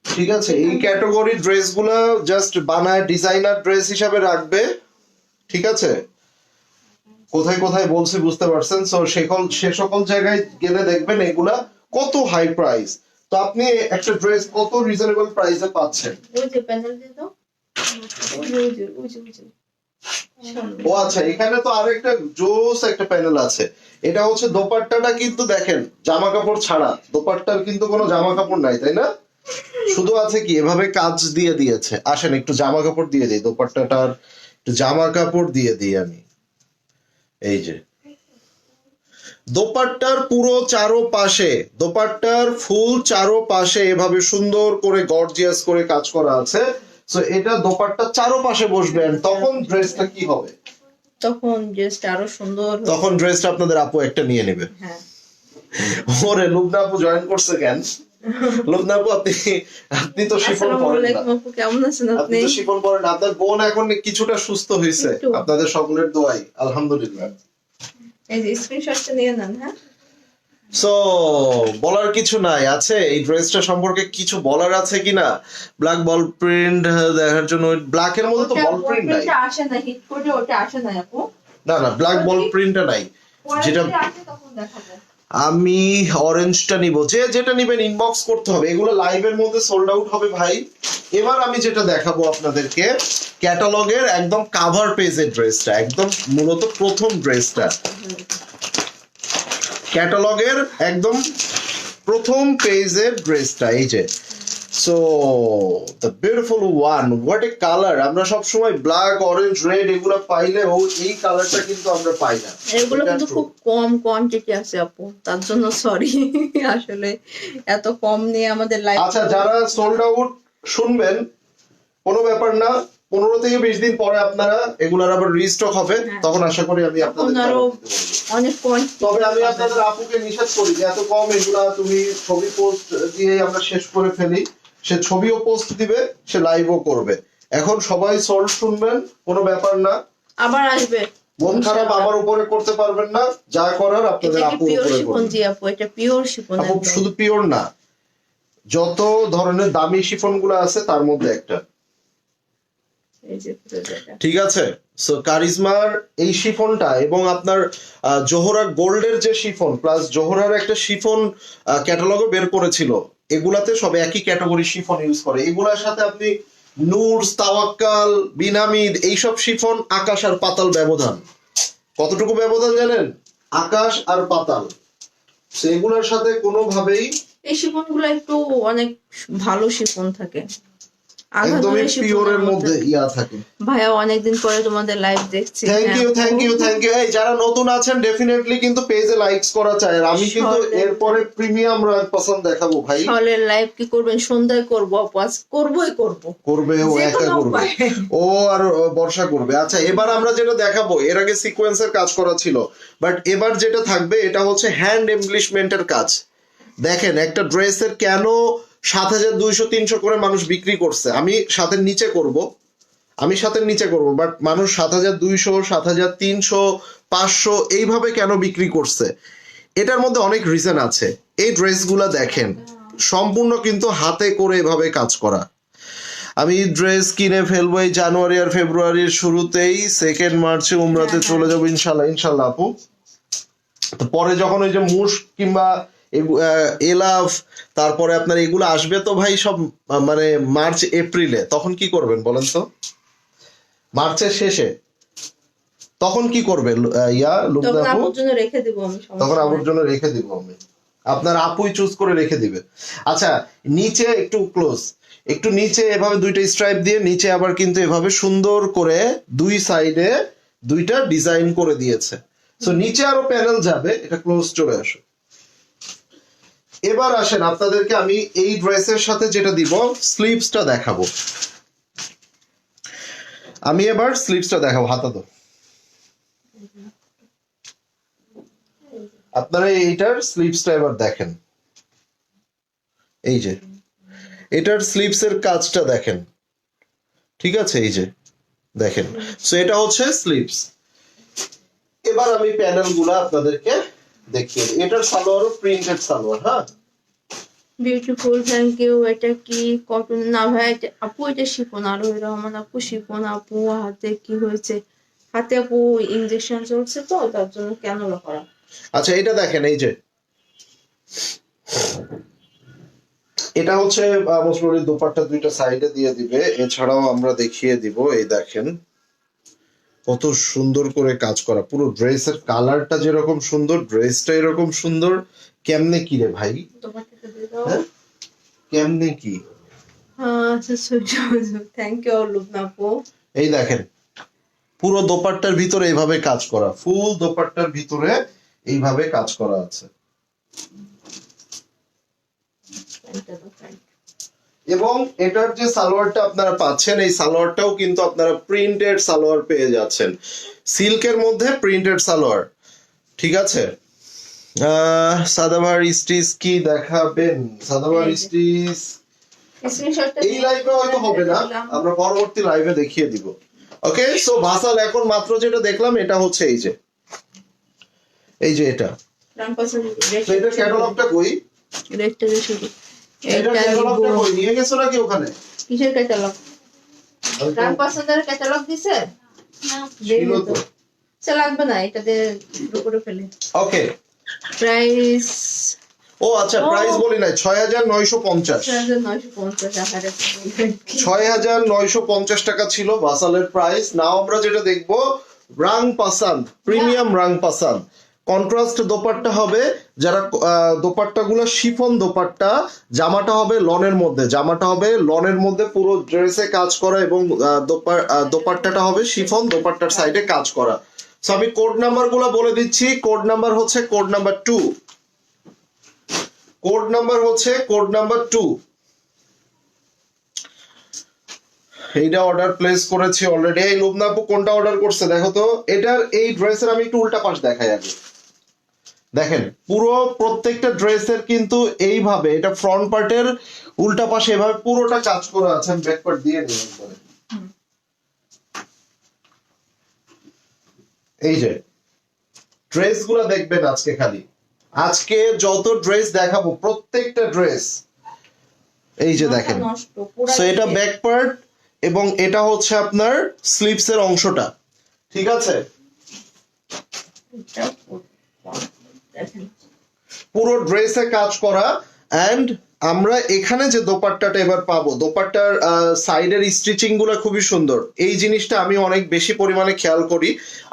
ঠিক আছে, এই ক্যাটাগরি ড্রেসগুলো জাস্ট বানায় ডিজাইনার ড্রেস হিসাবে রাখবে। ঠিক আছে, কোথায় কোথায় বলছি বুঝতে পারছেন? সো সে সকল জায়গায় গেলে দেখবেন এগুলা কত হাই প্রাইস, তো আপনি একটা ড্রেস কত রিজনেবল প্রাইসে পাচ্ছেন। ওই যে প্যানেল দিয়ে দাও, ওই যে ও আচ্ছা, এখানে তো আরেকটা জোস একটা প্যানেল আছে। এটা হচ্ছে দোপাট্টাটা, কিন্তু দেখেন জামা কাপড় ছাড়া, দোপাট্টার কিন্তু কোনো জামা কাপড় নাই, তাই না? শুধু আছে কি এভাবে কাজ দিয়ে দিয়েছে। আসেন একটু জামা কাপড় দিয়ে দিই, দোপাট্টাটার একটু জামা কাপড় দিয়ে দিই আমি। এই যে দোপাট্টার পুরো চারোপাশে, দোপাট্টার ফুল চারোপাশে এভাবে সুন্দর করে গর্জিয়াস করে কাজ করা আছে। সো এটা দোপাট্টার চারোপাশে বসবেন, তখন ড্রেসটা কি হবে? তখন ড্রেসটা আরো সুন্দর, তখন ড্রেসটা আপনাদের আপু একটা নিয়ে নেবে। হ্যাঁ। ওরে লুবনা আপু জয়েন করছে কেন? লুবনা আপু আপনি তো শিফন পরেন না। আপু কেমন আছেন আপনি? আপনি তো শিফন পরেন না। আপনার বোন এখন কিছুটা সুস্থ হয়েছে আপনাদের সকলের দোয়ায়, আলহামদুলিল্লাহ। এই যে স্ক্রিনশটটা নিয়ে নেন। হ্যাঁ, সো বলার কিছু নাই, আছে এই ড্রেসটা সম্পর্কে কিছু বলার আছে কিনা? ব্ল্যাক বল প্রিন্ট দেখার জন্য, ব্ল্যাকের মধ্যে তো বল প্রিন্ট নাই, ওটা আসে না, হিট করে ওটা আসে না আপু। না না, ব্ল্যাক বল প্রিন্টটা নাই। যেটা আসে তখন দেখাবো। আমি অরেঞ্জটা নিব, যে যেটা নিবেন ইনবক্স করতে হবে, এগুলো লাইভের মধ্যে সোল্ড আউট হবে ভাই। এবার আমি যেটা দেখাবো আপনাদেরকে, ক্যাটালগের একদম কাভার পেজের ড্রেসটা, একদম মূলত প্রথম ড্রেসটা, ক্যাটালগের একদম প্রথম পেজের ড্রেসটা। এই যে so the beautiful one, what a colour. আমরা সব সময় ব্ল্যাক, অরেঞ্জ, রেড এগুলো পাইলে এই কালারটা কিন্তু আমরা পাই না। এগুলো কিন্তু খুব কম কোয়ান্টিটি আছে আপু, তার জন্য সরি। আসলে এত কম নিয়ে আমাদের লাইভ। আচ্ছা, যারা সোল্ড আউট শুনবেন, কোনো ব্যাপার না। 15 থেকে 20 দিন পরে আপনারা এগুলার আবার রিস্টক হবে, তখন আশা করি আমি আপনাদের অনেক পয়েন্ট। তবে আমি আপনাদের আপুকে নিষেধ করি যে এত কম এগুলা তুমি ছবি পোস্ট দিয়ে আমরা শেষ করে ফেলি। সে ছবিও পোস্ট দিবে, সে লাইভও করবে। এখন সবাই সোল্ড শুনবেন, কোনো ব্যাপার না। আবার আসবে। মন খারাপ আমার উপরে করতে পারবেন না, যা করার আপনাদের আপুর উপরে করবেন। আপু এটা পিওর শিফন। আপু শুধু পিওর না, যত ধরনের দামি শিফন গুলো আছে তার মধ্যে একটা। ঠিক আছে, সো কারিজমার এই শিফনটা এবং আপনার জোহরা গোল্ডের যে শিফন প্লাস জোহরার একটা শিফন ক্যাটালগও বের করেছিল, এগুলাতে সব একই ক্যাটাগরি শিফন ইউজ করে। এগুলার সাথে আপনি নূরস, তাওয়াক্কাল, বিন হামিদ এইসব শিফন আকাশ আর পাতাল ব্যবধান। কতটুকু ব্যবধান জানেন? আকাশ আর পাতাল। সেগুলোর সাথে কোনোভাবেই এই শিফন গুলো একটু অনেক ভালো শিফন থাকে, একদমই পিওরের মধ্যে ইয়া থাকে। ভাইয়া অনেকদিন পরে তোমাদের লাইভ দেখছি। Thank you thank you thank you. এই যারা নতুন আছেন ডেফিনেটলি কিন্তু পেজে লাইকস করা চাই। আর আমি কিন্তু এরপরে প্রিমিয়াম রাগ পছন্দ দেখাবো ভাই। সলের লাইভ কি করবেন? সন্ধ্যায় করব আপু, আজ করবই করবে ও একা করবে, ও আর বর্ষা করবে। আচ্ছা এবার আমরা যেটা দেখাবো, এর আগে সিকোয়েন্সের কাজ করা ছিল, বাট এবার যেটা থাকবে এটা হচ্ছে হ্যান্ড এমব্লিশমেন্টের কাজ। দেখেন একটা ড্রেসের কেন 7,200-300 করে মানুষ বিক্রি করছে। আমি সাথের নিচে করব, বাট মানুষ 7,200, 7,300, 500 এইভাবে কেন বিক্রি করছে, এটার মধ্যে অনেক রিজন আছে। এই ড্রেসগুলা দেখেন সম্পূর্ণ কিন্তু হাতে করে এভাবে কাজ করা। আমি ড্রেস কিনে ফেলবো এই জানুয়ারি আর ফেব্রুয়ারির শুরুতেই, 2 মার্চে উমরাতে চলে যাবো ইনশাল্লাহ আপু। তো পরে যখন ওই যে মুশ কিংবা এলাফ তারপরে আপনার এগুলো আসবে তো ভাই সব মানে মার্চ এপ্রিলে, তখন কি করবেন বলেন তো? মার্চের শেষে তখন কি করবে তখন আপুর জন্য রেখে দিব আমি, আপনার আপুই চুজ করে রেখে দিবে। আচ্ছা নিচে একটু নিচে এভাবে দুইটা স্ট্রাইপ দিয়ে নিচে আবার কিন্তু এভাবে সুন্দর করে দুই সাইডে দুইটা ডিজাইন করে দিয়েছে। সো নিচে আরো প্যানেল যাবে, এটা ক্লোজ চলে আসে। এবার আসেন আপনাদেরকে আমি এই ড্রেসের সাথে যেটা দিব, স্লিভসটা দেখাবো। আমি এবার স্লিভসটা দেখাবো, হাতা দাও। আপনারা এইটার স্লিভসটা এবার দেখেন, এই যে এটার স্লিভসের কাজটা দেখেন, ঠিক আছে? এই যে দেখেন, সো এটা হচ্ছে স্লিভস। এবার আমি প্যানেল গুলা আপনাদেরকে দেখিয়ে দিই। এটার সালোয়ারও প্রিন্টেড সালোয়ার। হ্যাঁ বিউটিফুল, থ্যাংক ইউ। এটা কি কটন? না ভাই আপু এটা শিফন। আরোহী রহমান আপু শিফন। আপু হাতে কি হয়েছে? হাতে আপু ইনজেকশন চলছে তো তার জন্য ক্যানোলা করা। আচ্ছা এটা দেখেন, এই যে এটা হচ্ছে মসলিনের দোপাট্টা, দুইটা সাইডে দিয়ে দিবে। এছাড়াও আমরা দেখিয়ে দিব, এই দেখেন কত সুন্দর করে কাজ করা। পুরো ড্রেসের কালারটা যেরকম সুন্দর, ড্রেসটা এরকম সুন্দর। কেমনে কি রে ভাই, কেমনে কি? থ্যাংক ইউ লুবনা আপু। এই দেখেন পুরো দোপাট্টার ভিতরে এইভাবে কাজ করা, ফুল দোপাট্টার ভিতরে এইভাবে কাজ করা আছে। এবং এটার যে সালোয়ারটা আপনারা পাচ্ছেন, এই সালোয়ারটাও কিন্তু আপনারা প্রিন্টেড সালোয়ার পেয়ে যাচ্ছেন, সিল্কের মধ্যে প্রিন্টেড সালোয়ার। ঠিক আছে, সাদাভার স্টিচ কি দেখাবেন? সাদাভার স্টিচ এই লাইভে হয়তো হবে না, আমরা পরবর্তী লাইভে দেখিয়ে দিব। ওকে, সো ভাসাল এখন মাত্র যেটা দেখলাম এটা হচ্ছে এই যে এটা। এটা ক্যাটালগটা কই? রেটটা শুধু এটা ক্যাটালগটা কই? নিয়ে গেছো নাকি ওখানে? কিসের ক্যাটালগ? রাম পছন্দের ক্যাটালগ দিছে না? ছিল তো, সে লাগবে না, এটা দিয়ে শুরু করে ফেলে। ওকে, প্রাইস ও আচ্ছা প্রাইস বলি নাই, 6,950 6,950 টাকা ছিল ভাসালের প্রাইস। নাও আমরা যেটা দেখবো রাং পাসান্দ, প্রিমিয়াম রাং পাসান্দ কন্ট্রাস্ট দোপাট্টা হবে। যারা দোপাট্টা গুলো শিফন দোপাট্টা, জামাটা হবে লনের মধ্যে পুরো ড্রেসে কাজ করা এবং দোপাট্টাটা হবে শিফন, দোপাট্টার সাইডে কাজ করা। সো আমি কোড নাম্বার গুলো বলে দিচ্ছি। কোড নাম্বার হচ্ছে কোড নাম্বার 2, কোড নাম্বার 2। এইটা অর্ডার প্লেস করেছি অলরেডি। এই লুবনা আপু কোনটা অর্ডার করছে দেখো তো। এটার এই ড্রেসের আমি একটু উল্টা পাশ দেখাই আগে। দেখেন পুরো প্রত্যেকটা ড্রেসের কিন্তু এইভাবে এটা ফ্রন্ট পার্টের উল্টা পাশে এভাবে পুরোটা কাজ করা আছে। আমি ব্যাক পার্ট দিয়ে নিই একবারে। এই যে ড্রেস গুলা দেখবেন আজকে, খালি আজকে যত ড্রেস দেখাবো প্রত্যেকটা ড্রেস এই যে দেখেন। নষ্ট পুরা সো এটা ব্যাক পার্ট এবং এটা হচ্ছে আপনার স্লিভস এর অংশটা, ঠিক আছে। দেখেন পুরো ড্রেসে কাজ করা। এন্ড আমরা এখানে যে দোপাট্টাটা এবার পাবো, দোপাট্টার সাইডের স্টিচিং গুলো খুবই সুন্দর। এই জিনিসটা আমি অনেক বেশি পরিমাণে খেয়াল করি।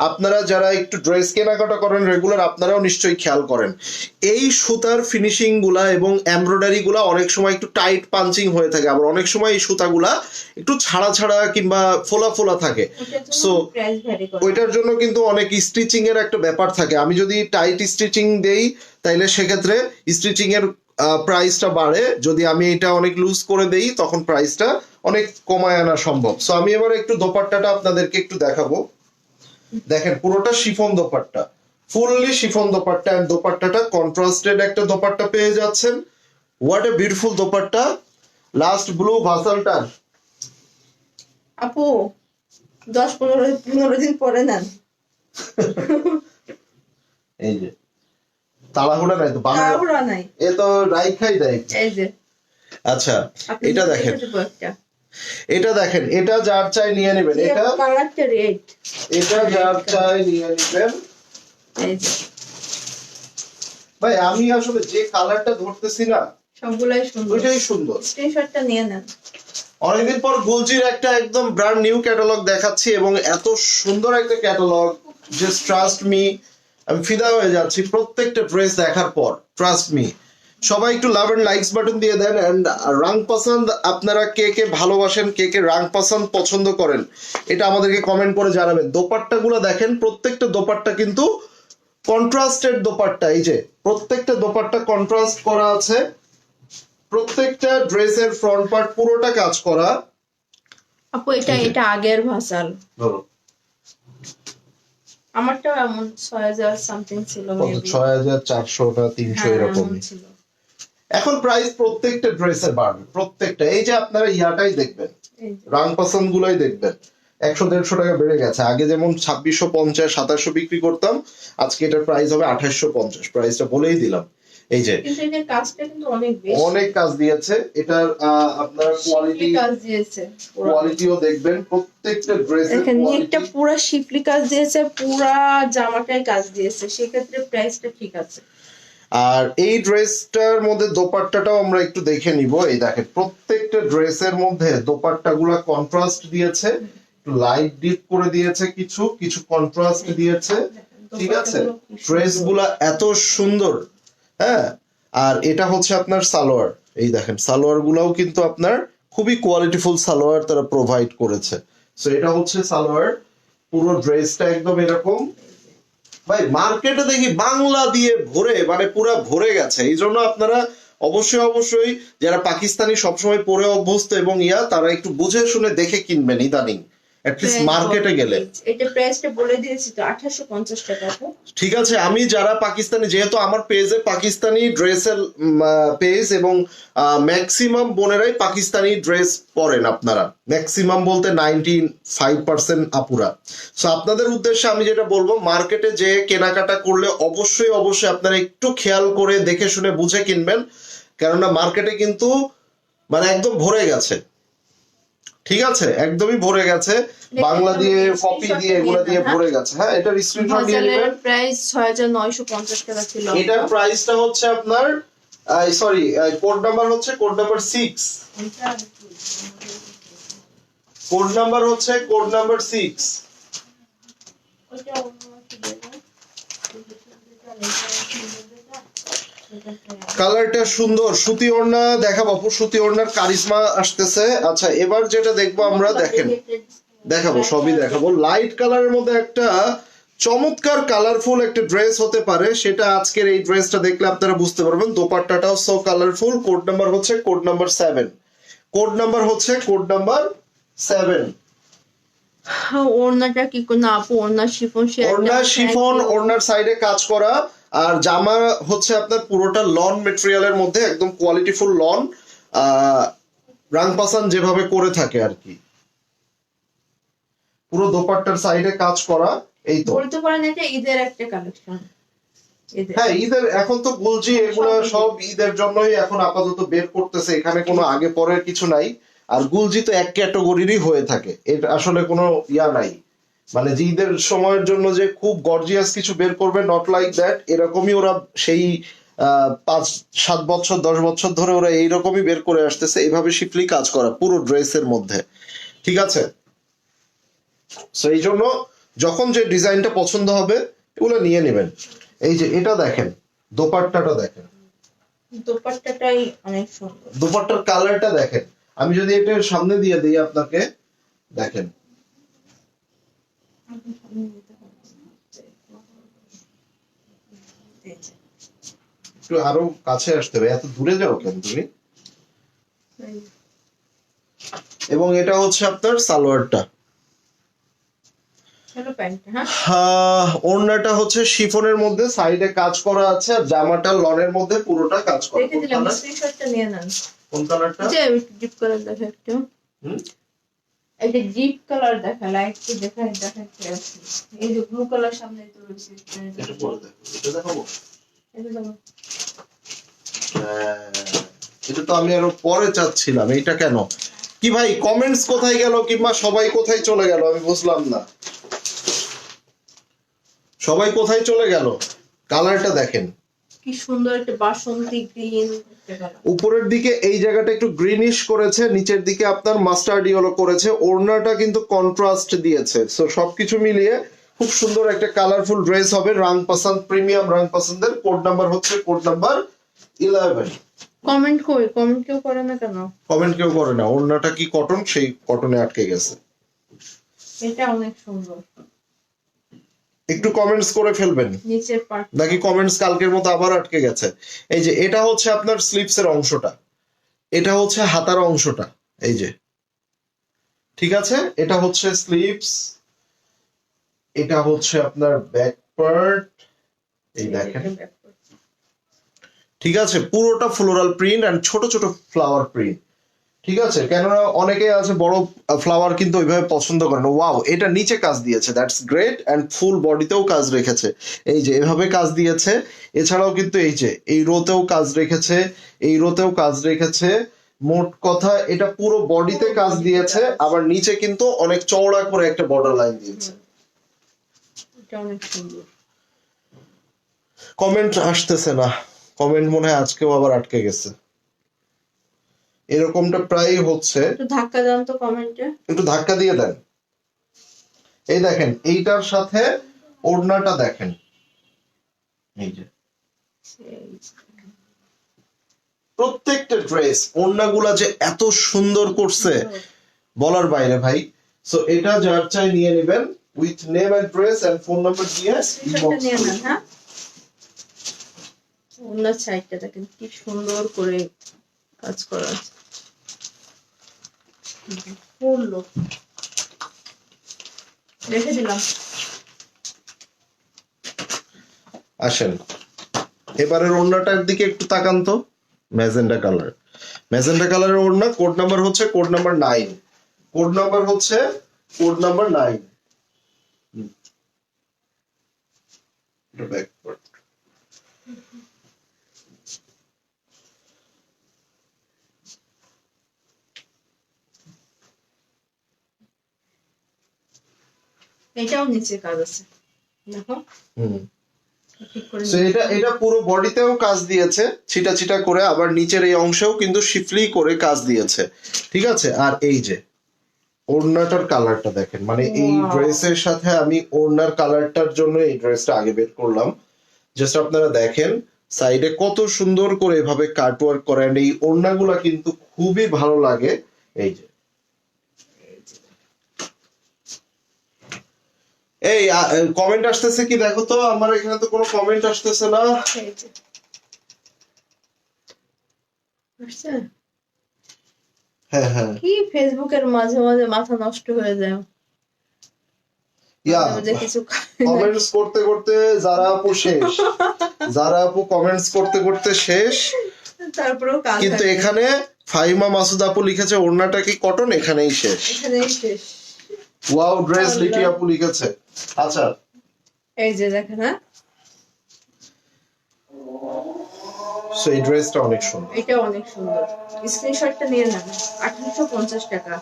আপনারা যারা একটু ড্রেস কেনাকাটা করেন রেগুলার, আপনারাও নিশ্চয়ই খেয়াল করেন এই সুতার ফিনিশিং গুলা এবং এমব্রয়ডারি গুলা অনেক সময় একটু টাইট পাঞ্চিং হয়ে থাকে, আবার অনেক সময় এই সুতাগুলা একটু ছাড়া ছাড়া কিংবা ফোলা ফোলা থাকে। সো ওইটার জন্য কিন্তু অনেক স্টিচিং এর একটা ব্যাপার থাকে। আমি যদি টাইট স্টিচিং দেই তাইলে সেক্ষেত্রে স্টিচিং এর প্রাইসটা বাড়ে, যদি আমি এটা অনেক লুজ করে দেই তখন প্রাইসটা অনেক কমায় আনা সম্ভব। সো আমি এবার একটু দোপাট্টাটা আপনাদেরকে একটু দেখাবো। দেখেন পুরোটা chiffon dupatta, fully chiffon dupatta. And দোপাট্টাটা কন্ট্রাস্টেড একটা দোপাট্টা পেয়ে যাচ্ছেন। What a beautiful dupatta. Last blue ভাসালটার আপু 10-15 দিন পরে নেন। এই যে তাড়াহুড়া নাই তো, তাড়াহুড়া নাই, এ তো রাইখাই দেয়। এই যে আচ্ছা আপনি এটা দেখেন, একটা এটা দেখেন, এটা যার চাই নিয়ে নেবেন। এটা কালারটা রেড, এটা যার চাই নিয়ে নেবেন। এই যে ভাই আমি আসলে যে কালারটা ধরতেছি না সবগুলাই সুন্দর, ওইটাই সুন্দর। স্ক্রিনশটটা নিয়ে নেন। অনেকদিন পর গুলজির একটা একদম ব্র্যান্ড নিউ ক্যাটালগ দেখাচ্ছি এবং এত সুন্দর একটা ক্যাটালগ, জাস্ট ট্রাস্ট মি, আমি ফিদা হয়ে যাচ্ছি প্রত্যেকটা ড্রেস দেখার পর। Trust me. সবাই একটু লাভ এন্ড লাইকস বাটন দিয়ে দেন। এন্ড রাং পছন্দ আপনারা কে কে ভালোবাসেন, কে কে রাং পছন্দ পছন্দ করেন, এটা আমাদেরকে কমেন্ট করে জানাবেন। দোপাট্টা গুলো দেখেন, প্রত্যেকটা দোপাট্টা কিন্তু কন্ট্রাস্টেড দোপাট্টা। এই যে প্রত্যেকটা দোপাট্টা কন্ট্রাস্ট করা আছে, প্রত্যেকটা ড্রেসের ফ্রন্ট পার্ট পুরোটা কাজ করা। আপু এটা আগের ভাসাল, ধরো আমারটা এমন 6000 সামথিং ছিল, মেবি 6400 না 300 এরকম ছিল। এখন প্রাইস প্রত্যেকটা ড্রেসের বাড়বে, প্রত্যেকটা। এই যে আপনারা ইয়াটাই দেখবেন, রাং পছন্দ গুলাই দেখবেন, 100-150 টাকা বেড়ে গেছে। আগে যেমন 2650-2700 বিক্রি করতাম, আজকে এটার প্রাইস হবে 2850। প্রাইসটা বলেই দিলাম। এই যে কিন্তু এটার কাজটা কিন্তু অনেক বেশি, অনেক কাজ দিয়েছে এটার। আপনারা কোয়ালিটি কাজ দিয়েছে, কোয়ালিটিও দেখবেন প্রত্যেকটা ড্রেসের। দেখেন একটা পুরো শিফলি কাজ দিয়েছে, পুরো জামাটাই কাজ দিয়েছে, সেক্ষেত্রে প্রাইসটা ঠিক আছে। আর এই ড্রেসটার মধ্যে দোপাট্টাটাও আমরা একটু দেখে নিব। এই দেখেন প্রত্যেকটা ড্রেসের মধ্যে দোপাট্টাগুলা কন্ট্রাস্ট দিয়েছে, লাইট ডিপ করে দিয়েছে, কিছু কিছু কন্ট্রাস্ট দিয়েছে, ঠিক আছে। ড্রেসগুলা এত সুন্দর, হ্যাঁ। আর এটা হচ্ছে আপনার সালোয়ার। এই দেখেন সালোয়ার গুলাও কিন্তু আপনার খুবই কোয়ালিটিফুল সালোয়ার তারা প্রোভাইড করেছে। সো এটা হচ্ছে সালোয়ার। পুরো ড্রেসটা একদম এরকম। ভাই মার্কেটে দেখি বাংলা দিয়ে ভরে, মানে পুরো ভরে গেছে। এই জন্য আপনারা অবশ্যই যারা পাকিস্তানি সবসময় পরে অভ্যস্ত এবং তারা একটু বুঝে শুনে দেখে কিনবেন ইদানিং, অ্যাটলিস্ট মার্কেটে গেলে। এটা প্রাইসটা বলে দিয়েছি তো, 2850 টাকা। ঠিক আছে, আমি যারা পাকিস্তানি, যেহেতু আমার পেজে পাকিস্তানি ড্রেসের পেজ এবং ম্যাক্সিমাম বোনেরাই পাকিস্তানি ড্রেস পরেন আপনারা, ম্যাক্সিমাম বলতে 95% আপুরা। সো আপনাদের উদ্দেশ্যে আমি যেটা বলবো, মার্কেটে যে কেনাকাটা করলে অবশ্যই আপনারা একটু খেয়াল করে দেখে শুনে বুঝে কিনবেন, কেননা মার্কেটে কিন্তু মানে একদম ভরে গেছে, ঠিক আছে, একদমই ভরে গেছে, বাংলা দিয়ে কপি দিয়ে এগুলো দিয়ে ভরে গেছে। হ্যাঁ, এটার স্ক্রিনশট নিয়ে নেবেন। প্রাইস 6950 টাকা ছিল। এটার প্রাইসটা হচ্ছে আপনার সরি, কোড নাম্বার হচ্ছে কোড নাম্বার 6, কোড নাম্বার হচ্ছে কোড নাম্বার 6। কালারটা সুন্দর, সুতি ওড়না দেখাবো আপু, সুতি ওড়নার কারিজমা আসতেছে। আচ্ছা এবার যেটা দেখবো আমরা, দেখেন দেখাবো, সবই দেখাবো। লাইট কালারের মধ্যে একটা চমৎকার কালারফুল একটা ড্রেস হতে পারে, সেটা আজকের এই ড্রেসটা দেখলে আপনারা বুঝতে পারবেন। দোপাট্টাটাও সো কালারফুল। কোড নাম্বার হচ্ছে কোড নাম্বার 7, কোড নাম্বার হচ্ছে কোড নাম্বার 7 ওড়নাটা কি না আপু, ওড়না শিফন ওড়না শিফন, ওড়নার সাইডে কাজ করা, আর জামা হচ্ছে আপনার পুরোটা লন মেটেরিয়ালের মধ্যে, একদম কোয়ালিটিফুল লন, রাংপাসান যেভাবে করে থাকে আর কি। পুরো দোপাট্টার সাইডে কাজ করা। এই তো বলতে পারেন এটা ঈদের একটা কালেকশন। হ্যাঁ, ঈদের এখন তো বলছি এগুলো সব ঈদের জন্যই এখন আপাতত বের করতেছে, এখানে কোনো আগে পরের কিছু নাই। আর গুলজি তো এক ক্যাটাগরিরই হয়ে থাকে, এটা আসলে কোনো ইয়া নাই, মানে যে ঈদের সময়ের জন্য যে খুব গর্জিয়াস কিছু বের করবে, নট লাইক দ্যাট। এরকমই ওরা সেই 5-7 বছর 10 বছর ধরে ওরা এইরকমই বের করে আসতেছে, এইভাবে শিফলি কাজ করা পুরো ড্রেসের মধ্যে, ঠিক আছে। সো এই জন্য যখন যে ডিজাইনটা পছন্দ হবে এগুলো নিয়ে নেবেন। এই যে এটা দেখেন, দোপাট্টাটা দেখেন, দোপাট্টাটাই অনেক সুন্দর। দোপাট্টার কালারটা দেখেন। আমি যদি এটা সামনে দিয়ে দিই আপনাকে, দেখেন একটু আরো কাছে আসতে হবে, এত দূরে যাও কেন তুমি। এবং এটা হচ্ছে আপনার সালোয়ারটা, ওড়নাটা হচ্ছে শিফনের মধ্যে সাইডে কাজ করা আছে, আর জামাটা লনের মধ্যে পুরোটা কাজ করা। রেখে দিলাম, স্ক্রিনশটটা নিয়ে নেন। কোন কালারটা? যে ডিপ কালার দেখা একটু, এই যে ডিপ কালার দেখা, লাইট কি দেখাচ্ছে আছে। এই যে ব্লু কালার সামনে তো রয়েছে, এটা পরে দেখো, এটা দেখাবো। এটা দেখো, এটা তো আমি আরো পরে চাচ্ছিলাম, এইটা কেন কি ভাই, কমেন্টস কোথায় গেল, কিংবা সবাই কোথায় চলে গেল, আমি বুঝলাম না সবাই কোথায় চলে গেল। কালারটা দেখেন কি সুন্দর একটা বাসন্তী গ্রিন কালার। উপরের দিকে এই জায়গাটা একটু গ্রিনিশ করেছে, নিচের দিকে আপনার মাস্টার্ড ইয়েলো করেছে, ওড়নাটা কিন্তু কন্ট্রাস্ট দিয়েছে। সো সবকিছু মিলিয়ে খুব সুন্দর একটা কালারফুল ড্রেস হবে। রাংপাসান প্রিমিয়াম রাংপাসানদের কোড নাম্বার হচ্ছে কোড নাম্বার 11। কমেন্ট কই, কমেন্ট কেউ করে না কেন? কমেন্ট কেউ করে না, ওড়নাটা কি কটন, সেই কটনে আটকে গেছে। এটা অনেক সুন্দর। একটু কমেন্টস করে ফেলবেন, নিচের পার্ট নাকি কমেন্টস কালকের মতো আবার আটকে গেছে। এই যে এটা হচ্ছে আপনার স্লিপস এর অংশটা, এটা হচ্ছে হাতার অংশটা, এই যে ঠিক আছে, এটা হচ্ছে স্লিপস, এটা হচ্ছে আপনার ব্যাক পার্ট, এই দেখেন ঠিক আছে, পুরোটা ফ্লোরাল প্রিন্ট এন্ড ছোট ছোট ফ্লাওয়ার প্রিন্ট, ঠিক আছে। কেননা অনেকে আছে বড় ফ্লাওয়ার কিন্তু ওইভাবে পছন্দ করে না। ওয়াও, এটা নিচে কাজ দিয়েছে, দ্যাটস গ্রেট, এন্ড ফুল বডিতেও কাজ রেখেছে, এই যে এভাবে কাজ দিয়েছে। এছাড়াও কিন্তু এই যে এই রোতেও কাজ রেখেছে, এই রোতেও কাজ রেখেছে। মোট কথা এটা পুরো বডিতে কাজ দিয়েছে, আবার নিচে কিন্তু অনেক চওড়া করে একটা বর্ডার লাইন দিয়েছে। এটা অনেক সুন্দর। কমেন্ট আসতেছে না, কমেন্ট মনে হয় আজকেও আবার আটকে গেছে, এরকমটা প্রায়ই হচ্ছে। একটু ধাক্কা দেন তো কমেন্টে, একটু ধাক্কা দিয়ে দেন। এই দেখেন, এইটার সাথে ওড়নাটা দেখেন, এই যে প্রত্যেকটা ড্রেস ওড়নাগুলা যে এত সুন্দর করছে বলার বাইরে ভাই। সো এটা যার চাই নিয়ে নেবেন, with name address and phone number দিয়ে স্ক্রিনশটটা নিয়ে নেন। হ্যাঁ, ওনার সাইডটা দেখেন কি সুন্দর করে কাজ করা আছে, ফুল লোক। রেখে দিলাম। আসেন এবারের ওড়নাটার দিকে একটু তাকান তো, ম্যাজেন্টা কালার, ম্যাজেন্টা কালারের ওড়না, কোড নাম্বার হচ্ছে কোড নাম্বার 9, কোড নাম্বার হচ্ছে কোড নাম্বার 9। এটা ব্যাকওয়ার্ড, এটাও নিচে কাজ আছে দেখো। এটা পুরো বডিতেও কাজ দিয়েছে ছিটা ছিটা করে, আবার নিচের এই অংশেও কিন্তু শিফলি করে কাজ দিয়েছে, ঠিক আছে। আর এই যে ওড়নাটার কালারটা দেখেন, মানে এই ড্রেসের সাথে আমি ওড়নার কালারটার জন্য এই ড্রেসটা আগে বের করলাম। জাস্ট আপনারা দেখেন সাইডে কত সুন্দর করে এভাবে কাটওয়ার্ক করেন, এই ওড়নাগুলা কিন্তু খুবই ভালো লাগে। এই যে এই কমেন্ট আসতেছে কি দেখো তো, আমার এখানে তো কোনো কমেন্ট আসতেছে না। হ্যাঁ হ্যাঁ কি ফেসবুকের মাঝে মাঝে মাথা নষ্ট হয়ে যায়, ইয়া মাঝে মাঝে কিছু কমেন্টস করতে করতে যারা আপু শেষ, যারা আপু কমেন্টস করতে করতে শেষ। তারপরেও কাজ কিন্তু থাকে। এখানে ফাহিমা মাসুদ আপু লিখেছে ওড়নাটা কি কটন, এখানেই শেষ। এখানেই শেষ। ওয়াও ড্রেস আল্লাহ। লিটি আপু লিখেছে। আচ্ছা এই যে দেখেন, হ্যাঁ সো এই ড্রেসটা অনেক সুন্দর। এটা অনেক সুন্দর, স্ক্রিনশটটা নিয়ে নেন। 1850 টাকা,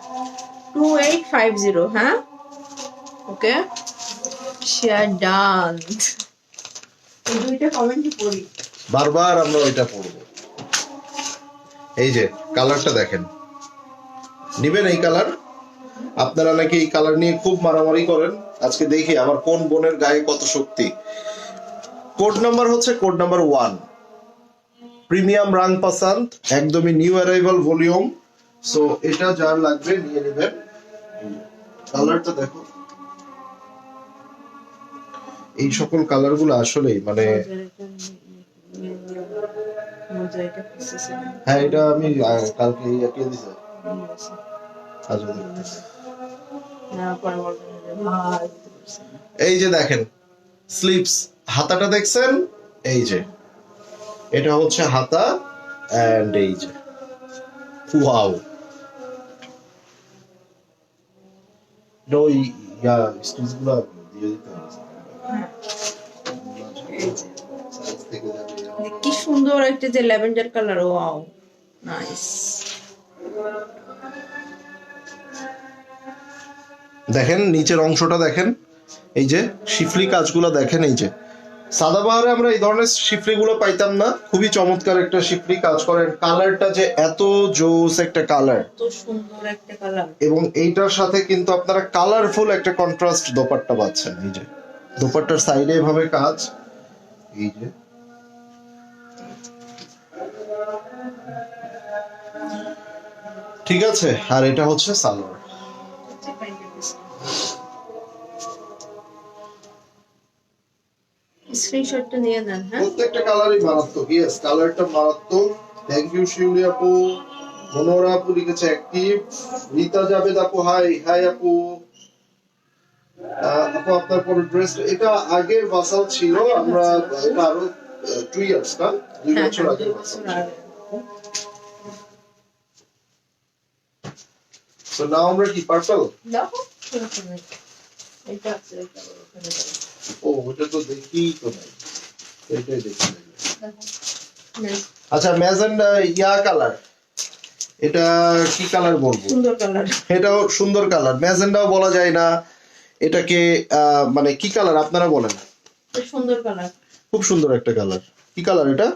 2850। হ্যাঁ ওকে, শেয়ার ডান। এই দুইটা কমেন্টই পড়ি। বারবার আমরা ওইটা পরবো। এই যে কালারটা দেখেন, নিবেন এই কালার? আপনারা নাকি এই কালার নিয়ে খুব মারামারি করেন, আজকে দেখি আমার কোন বোনের গায়ে কত শক্তি। কোড নাম্বার হচ্ছে কোড নাম্বার 1, প্রিমিয়াম রাং পাসান্ত, একদমই নিউ অ্যারাইভাল ভলিউম। সো এটা যার লাগবে নিয়ে নেবেন। কালারটা দেখো, এই সকল কালার গুলো আসলেই মানে হ্যাঁ এটা আমি কালকে এঁকে দিছি। এই যে দেখেন স্লিপস, হাতাটা দেখছেন? এই যে এটা হচ্ছে হাতা, এন্ড এই যে ওয়াও, ওই স্টিচ গুলো দিয়ে দিতে হবে। কি সুন্দর একটা যে ল্যাভেন্ডার কালার, ওয়াও নাইস। দেখেন নিচের অংশটা দেখেন, এই যে শিফলি কাজগুলো দেখেন। এই যে সাদাবাহারে আমরা এই ধরনের শিফলি গুলো পাইতাম না, খুবই চমৎকার একটা শিফলি কাজ করেন। কালারটা যে এত জোস একটা কালার, এত সুন্দর একটা কালার, এবং এইটার সাথে কিন্তু আপনারা কালারফুল একটা কন্ট্রাস্ট দোপাট্টা পাচ্ছেন। এই যে দোপাট্টার সাইডে এভাবে কাজ, এই যে ঠিক আছে। আর এটা হচ্ছে সালোয়ার। স্ক্রিনশটটা নিয়ে নেন। হ্যাঁ প্রত্যেকটা কালারই মারাত্মক। ইয়েস কালারটা মারাত্মক। থ্যাংক ইউ শিউলি আপু, মনোরা আপু লিখেছে অ্যাক্টিভ, রীতা জাভেদ আপু হাই হাই আপু। আপু আপনার পরে ড্রেস এটা আগের বাসাল ছিল, আমরা এটা আরো 2 ইয়ার্স না 2 বছর আগে বাসাল ছিল। সো নাও আমরা কি পার্পল? দেখো এটা আছে, এটা ওখানে ও ওটা তো দেখি তো নাই, এটাই দেখি নাই। দেখো আচ্ছা ম্যাজেন্ডা ইয়া কালার, এটা কি কালার বলবো? সুন্দর কালার, এটাও সুন্দর কালার, ম্যাজেন্ডাও বলা যায় না এটাকে। মানে কি কালার আপনারা বলেন? সুন্দর কালার, খুব সুন্দর একটা কালার। কি কালার এটা?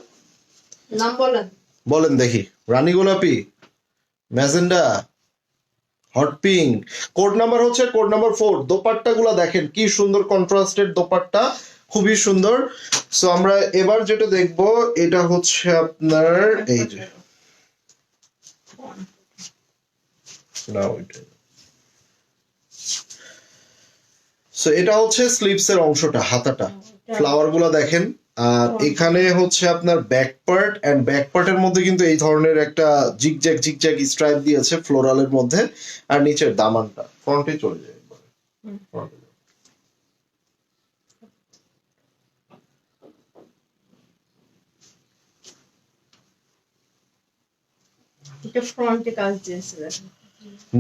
নাম বলেন। বলেন দেখি। রানী গোলাপি, magenta, hot pink. Code number হচ্ছে কোড নাম্বার 4। দোপাট্টা গুলা দেখেন কি সুন্দর কন্ট্রাস্টেড দোপাট্টা, খুবই সুন্দর। সো আমরা এবার যেটা দেখব এটা হচ্ছে আপনার এই যে না ওইটা। সো এটা হচ্ছে স্লিভস এর অংশটা, হাতাটা, ফ্লাওয়ার গুলা দেখেন। আর এখানে হচ্ছে আপনার ব্যাক পার্ট, এন্ড ব্যাক পার্টের মধ্যে কিন্তু এই ধরনের একটা জিগজ্যাগ জিগজ্যাগ স্ট্রাইপ দিয়েছে ফ্লোরালের মধ্যে। আর নিচের দামানটা ফ্রন্টে চলে যায় একবারে। ফ্রন্টে এটা ফ্রন্টে কাজ দিয়েছে দেখেন।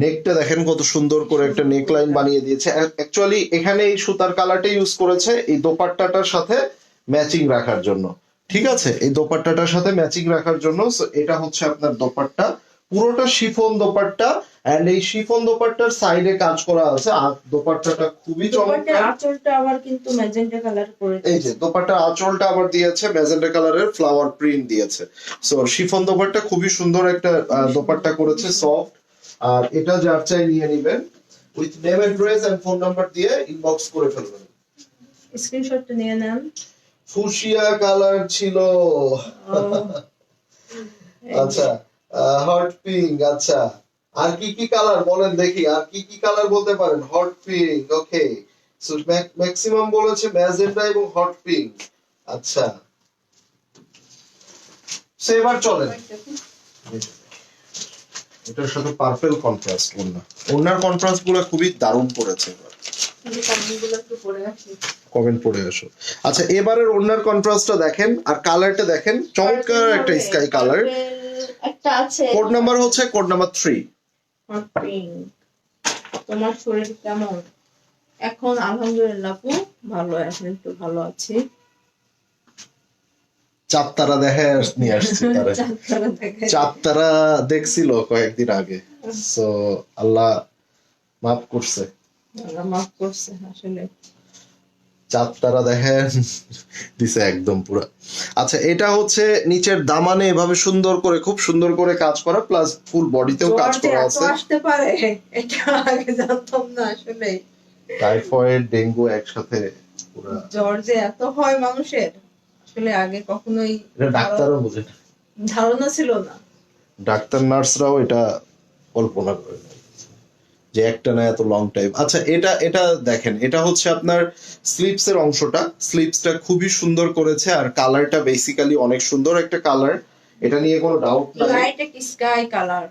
নেকটা দেখেন কত সুন্দর করে একটা নেক লাইন বানিয়ে দিয়েছে। অ্যাকচুয়ালি এখানে এই সুতার কালারটা ইউজ করেছে এই দোপাট্টাটার সাথে ম্যাচিং রাখার জন্য। ঠিক আছে, এই দোপাট্টাটার সাথে ম্যাচিং রাখার জন্য। So, এটা হচ্ছে আপনার দোপাট্টা, পুরোটা শিফন দোপাট্টা, এন্ড এই শিফন দোপাট্টার সাইডে কাজ করা আছে। আর দোপাট্টাটা খুবই দোপাট্টার চমৎকার। আঁচলটা আবার কিন্তু ম্যাজেন্টা কালার করেছে। এই যে দোপাট্টার আঁচলটা আবার দিয়েছে ম্যাজেন্টা কালারের ফ্লাওয়ার প্রিন্ট দিয়েছে। সো শিফন দোপাট্টা খুবই সুন্দর একটা দোপাট্টা করেছে, সফট। আর এটা যার চাই নিয়ে নেবেন, with name address and phone number দিয়ে ইনবক্স করে ফেলবেন। স্ক্রিনশটটা নিয়ে নেন। ফুশিয়া কালার ছিল। আচ্ছা হট পিঙ্ক। আচ্ছা আর কি কি কালার বলেন দেখি, আর কি কি কালার বলতে পারেন? হট পিঙ্ক, ওকে। সো ম্যাক্সিমাম বলেছে ম্যাজেন্টা এবং হট পিঙ্ক। আচ্ছা সো এবার চলেন এটার সাথে পার্পল কন্ট্রাস্ট ওড়নার কন্ট্রাস্ট গুলো খুবই দারুণ করেছে এবার। কমেন্টগুলো একটু পড়ে আসি। কমেন্ট পড়ে আসো। আচ্ছা এবারের ওড়নার কন্ট্রাস্টটা দেখেন আর কালারটা দেখেন, চমৎকার একটা স্কাই কালার। একটা আছে কোড নাম্বার হচ্ছে কোড নাম্বার 3। পিঙ্ক। তোমার শরীর কেমন এখন? আলহামদুলিল্লাহ আপু ভালো, এখন একটু ভালো আছি। চাঁদ তারা দেখায় নিয়ে আসছি তারে। চাঁদতারা দেখায়। চাঁদ তারা দেখছিল কয়েকদিন আগে, সো আল্লাহ মাফ করছে, আল্লাহ মাফ করছে আসলে। চাঁদ তারা দেখেন দিছে একদম পুরো। আচ্ছা এটা হচ্ছে নিচের দামানে এভাবে সুন্দর করে, খুব সুন্দর করে কাজ করা, প্লাস ফুল বডিতেও কাজ জ্বর যে করা এত আছে। আসতে পারে এটা আগে জানতাম না আসলে। টাইফয়েড ডেঙ্গু একসাথে পুরো। জ্বর যে এত হয় মানুষের, আসলে আগে কখনোই এটা ডাক্তারও বোঝে না, ধারণা ছিল না। ডাক্তার নার্সরাও এটা কল্পনা করে না যে একটা না এত লং টাইম। আচ্ছা এটা এটা দেখেন, এটা হচ্ছে আপনার স্লিপস এর অংশটা, স্লিপসটা খুবই সুন্দর করেছে আর কালারটা বেসিক্যালি অনেক সুন্দর একটা কালার, এটা নিয়ে কোনো ডাউট নাই। লাইট এক স্কাই কালার।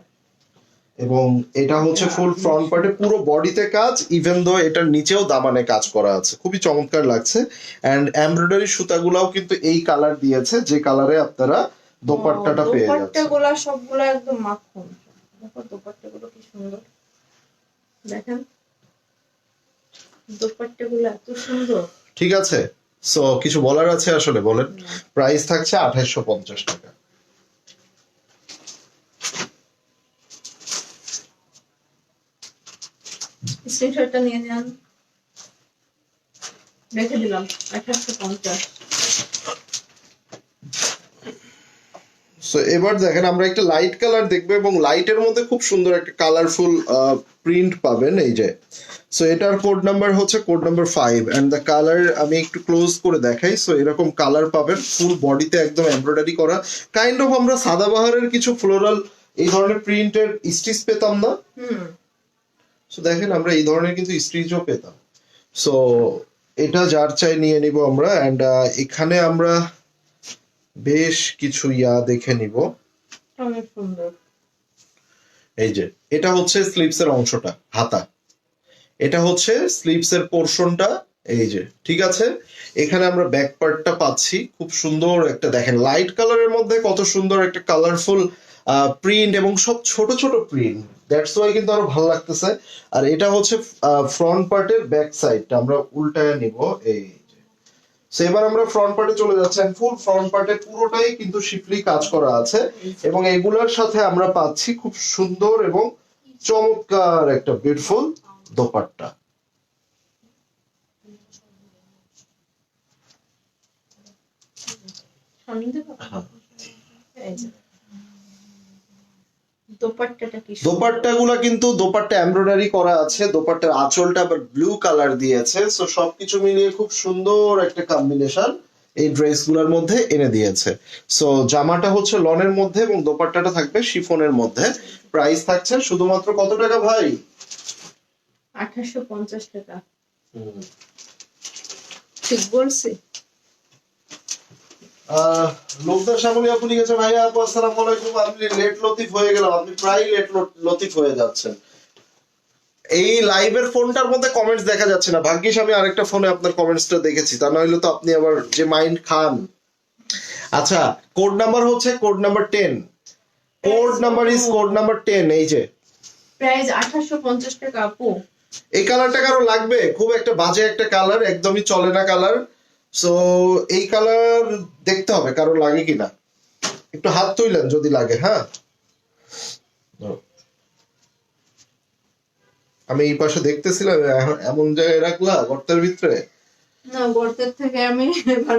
এবং এটা হচ্ছে ফুল ফ্রন্ট পার্টে পুরো বডিতে কাজ, ইভেন দো এটার নিচেও দামানে কাজ করা আছে, খুবই চমৎকার লাগছে। এন্ড এমব্রয়ডারি সুতাগুলাও কিন্তু এই কালার দিয়েছে যে কালারে আপনারা দোপাট্টাটা পেয়ে যাচ্ছেন। দোপাট্টাগুলো সবগুলো একদম মাখন। দেখো দোপাট্টাগুলো কি সুন্দর, দেখেন দোপাট্টাগুলো এত সুন্দর। ঠিক আছে, সো কিছু বলার আছে আসলে বলেন। প্রাইস থাকছে 2850 টাকা। স্ক্রিনশটটা নিয়ে নেন, রেখে দিলাম 2850। সো এবার দেখেন আমরা একটা লাইট কালার দেখবো এবং লাইটের মধ্যে খুব সুন্দর একটা কালারফুল প্রিন্ট পাবেন এই যে। সো এটার কোড নাম্বার হচ্ছে code number 5 and the colour আমি একটু ক্লোজ করে দেখাই। সো এরকম কালার পাবেন, ফুল বডিতে একদম এমব্রয়ডারি করা, কাইন্ড অফ আমরা সাদাবাহারের কিছু ফ্লোরাল এই ধরনের প্রিন্টের স্টিচ পেতাম না। সো দেখেন আমরা এই ধরনের কিন্তু স্টিচও পেতাম। সো এটা যার চাই নিয়ে নিব আমরা। এন্ড এখানে আমরা বেশ কিছু দেখে নিব। অনেক সুন্দর। এই যে এটা হচ্ছে স্লিপস এর অংশটা, হাতা, এটা হচ্ছে স্লিপস এর পোরশনটা এই যে, ঠিক আছে। এখানে আমরা ব্যাক পার্টটা পাচ্ছি, খুব সুন্দর একটা দেখেন লাইট কালারের মধ্যে কত সুন্দর একটা কালারফুল প্রিন্ট এবং সব ছোট ছোট প্রিন্ট, দ্যাটস ওয়াই কিন্তু আরো ভালো লাগতেছে। আর এটা হচ্ছে ফ্রন্ট পার্টের ব্যাক সাইডটা আমরা উল্টায় নিব এই যে। সো এবার আমরা ফ্রন্ট পার্টে চলে যাচ্ছি, ফুল ফ্রন্ট পার্টে পুরোটাই কিন্তু শিফলি কাজ করা আছে এবং এগুলোর সাথে আমরা পাচ্ছি খুব সুন্দর এবং চমৎকার একটা বিউটিফুল দোপাট্টা। দোপাট্টাটা কি সুন্দর। দোপাট্টাগুলো কিন্তু দোপাট্টা এমব্রয়ডারি করা আছে, দোপাট্টার আঁচলটা আবার ব্লু কালার দিয়েছে। সো সবকিছু মিলিয়ে খুব সুন্দর একটা কম্বিনেশন এই ড্রেসগুলোর মধ্যে এনে দিয়েছে। সো জামাটা হচ্ছে লনের মধ্যে এবং দোপাট্টাটা থাকবে শিফনের মধ্যে। প্রাইস থাকছে শুধুমাত্র কত টাকা ভাই? 2850 টাকা। ঠিক বলছি? লোকদার সামনে আপনি গেছে ভাইয়া আপু আসসালামু আলাইকুম, আপনি লেট লতিফ হয়ে গেলাম, আপনি প্রায় লেট লতিফ হয়ে যাচ্ছেন। এই লাইভের ফোনটার মধ্যে কমেন্টস দেখা যাচ্ছে না, ভাগ্যিস আমি আরেকটা ফোনে আপনার কমেন্টসটা দেখেছি, তা নইলে তো আপনি আবার যে মাইন্ড খান। আচ্ছা কোড নাম্বার হচ্ছে code number 10, code number is code number 10। এই যে প্রাইস 2850 টাকা আপু। এই কালারটা কারো লাগবে? খুব একটা বাজে একটা কালার, একদমই চলে না কালার। সো এই কালার দেখতে হবে কারো লাগে কিনা, একটু হাত তুইলেন যদি লাগে। হ্যাঁ আমি এই পাশে দেখতেছিলাম, এমন জায়গায় রাখলা গর্তের ভিতরে। না গর্তের থেকে আমি এবার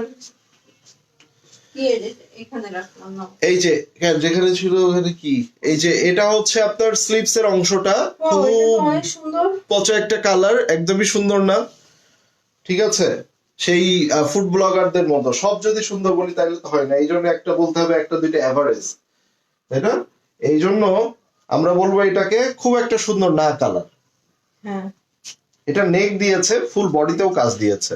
এখানে রাখলাম না। এই যে যেখানে ছিল ওখানে কি, এই যে এটা হচ্ছে আপনার স্লিপস এর অংশটা, খুব অনেক সুন্দর পচা একটা কালার, একদমই সুন্দর না। ঠিক আছে, সেই ফুড ব্লগারদের মতো সব যদি সুন্দর বলি তাহলে তো হয় না, এই জন্য একটা বলতে হবে একটা দুইটা অ্যাভারেজ, তাই না? এই জন্য আমরা বলবো এটাকে খুব একটা সুন্দর না কালার। হ্যাঁ এটা নেক দিয়েছে, ফুল বডিতেও কাজ দিয়েছে,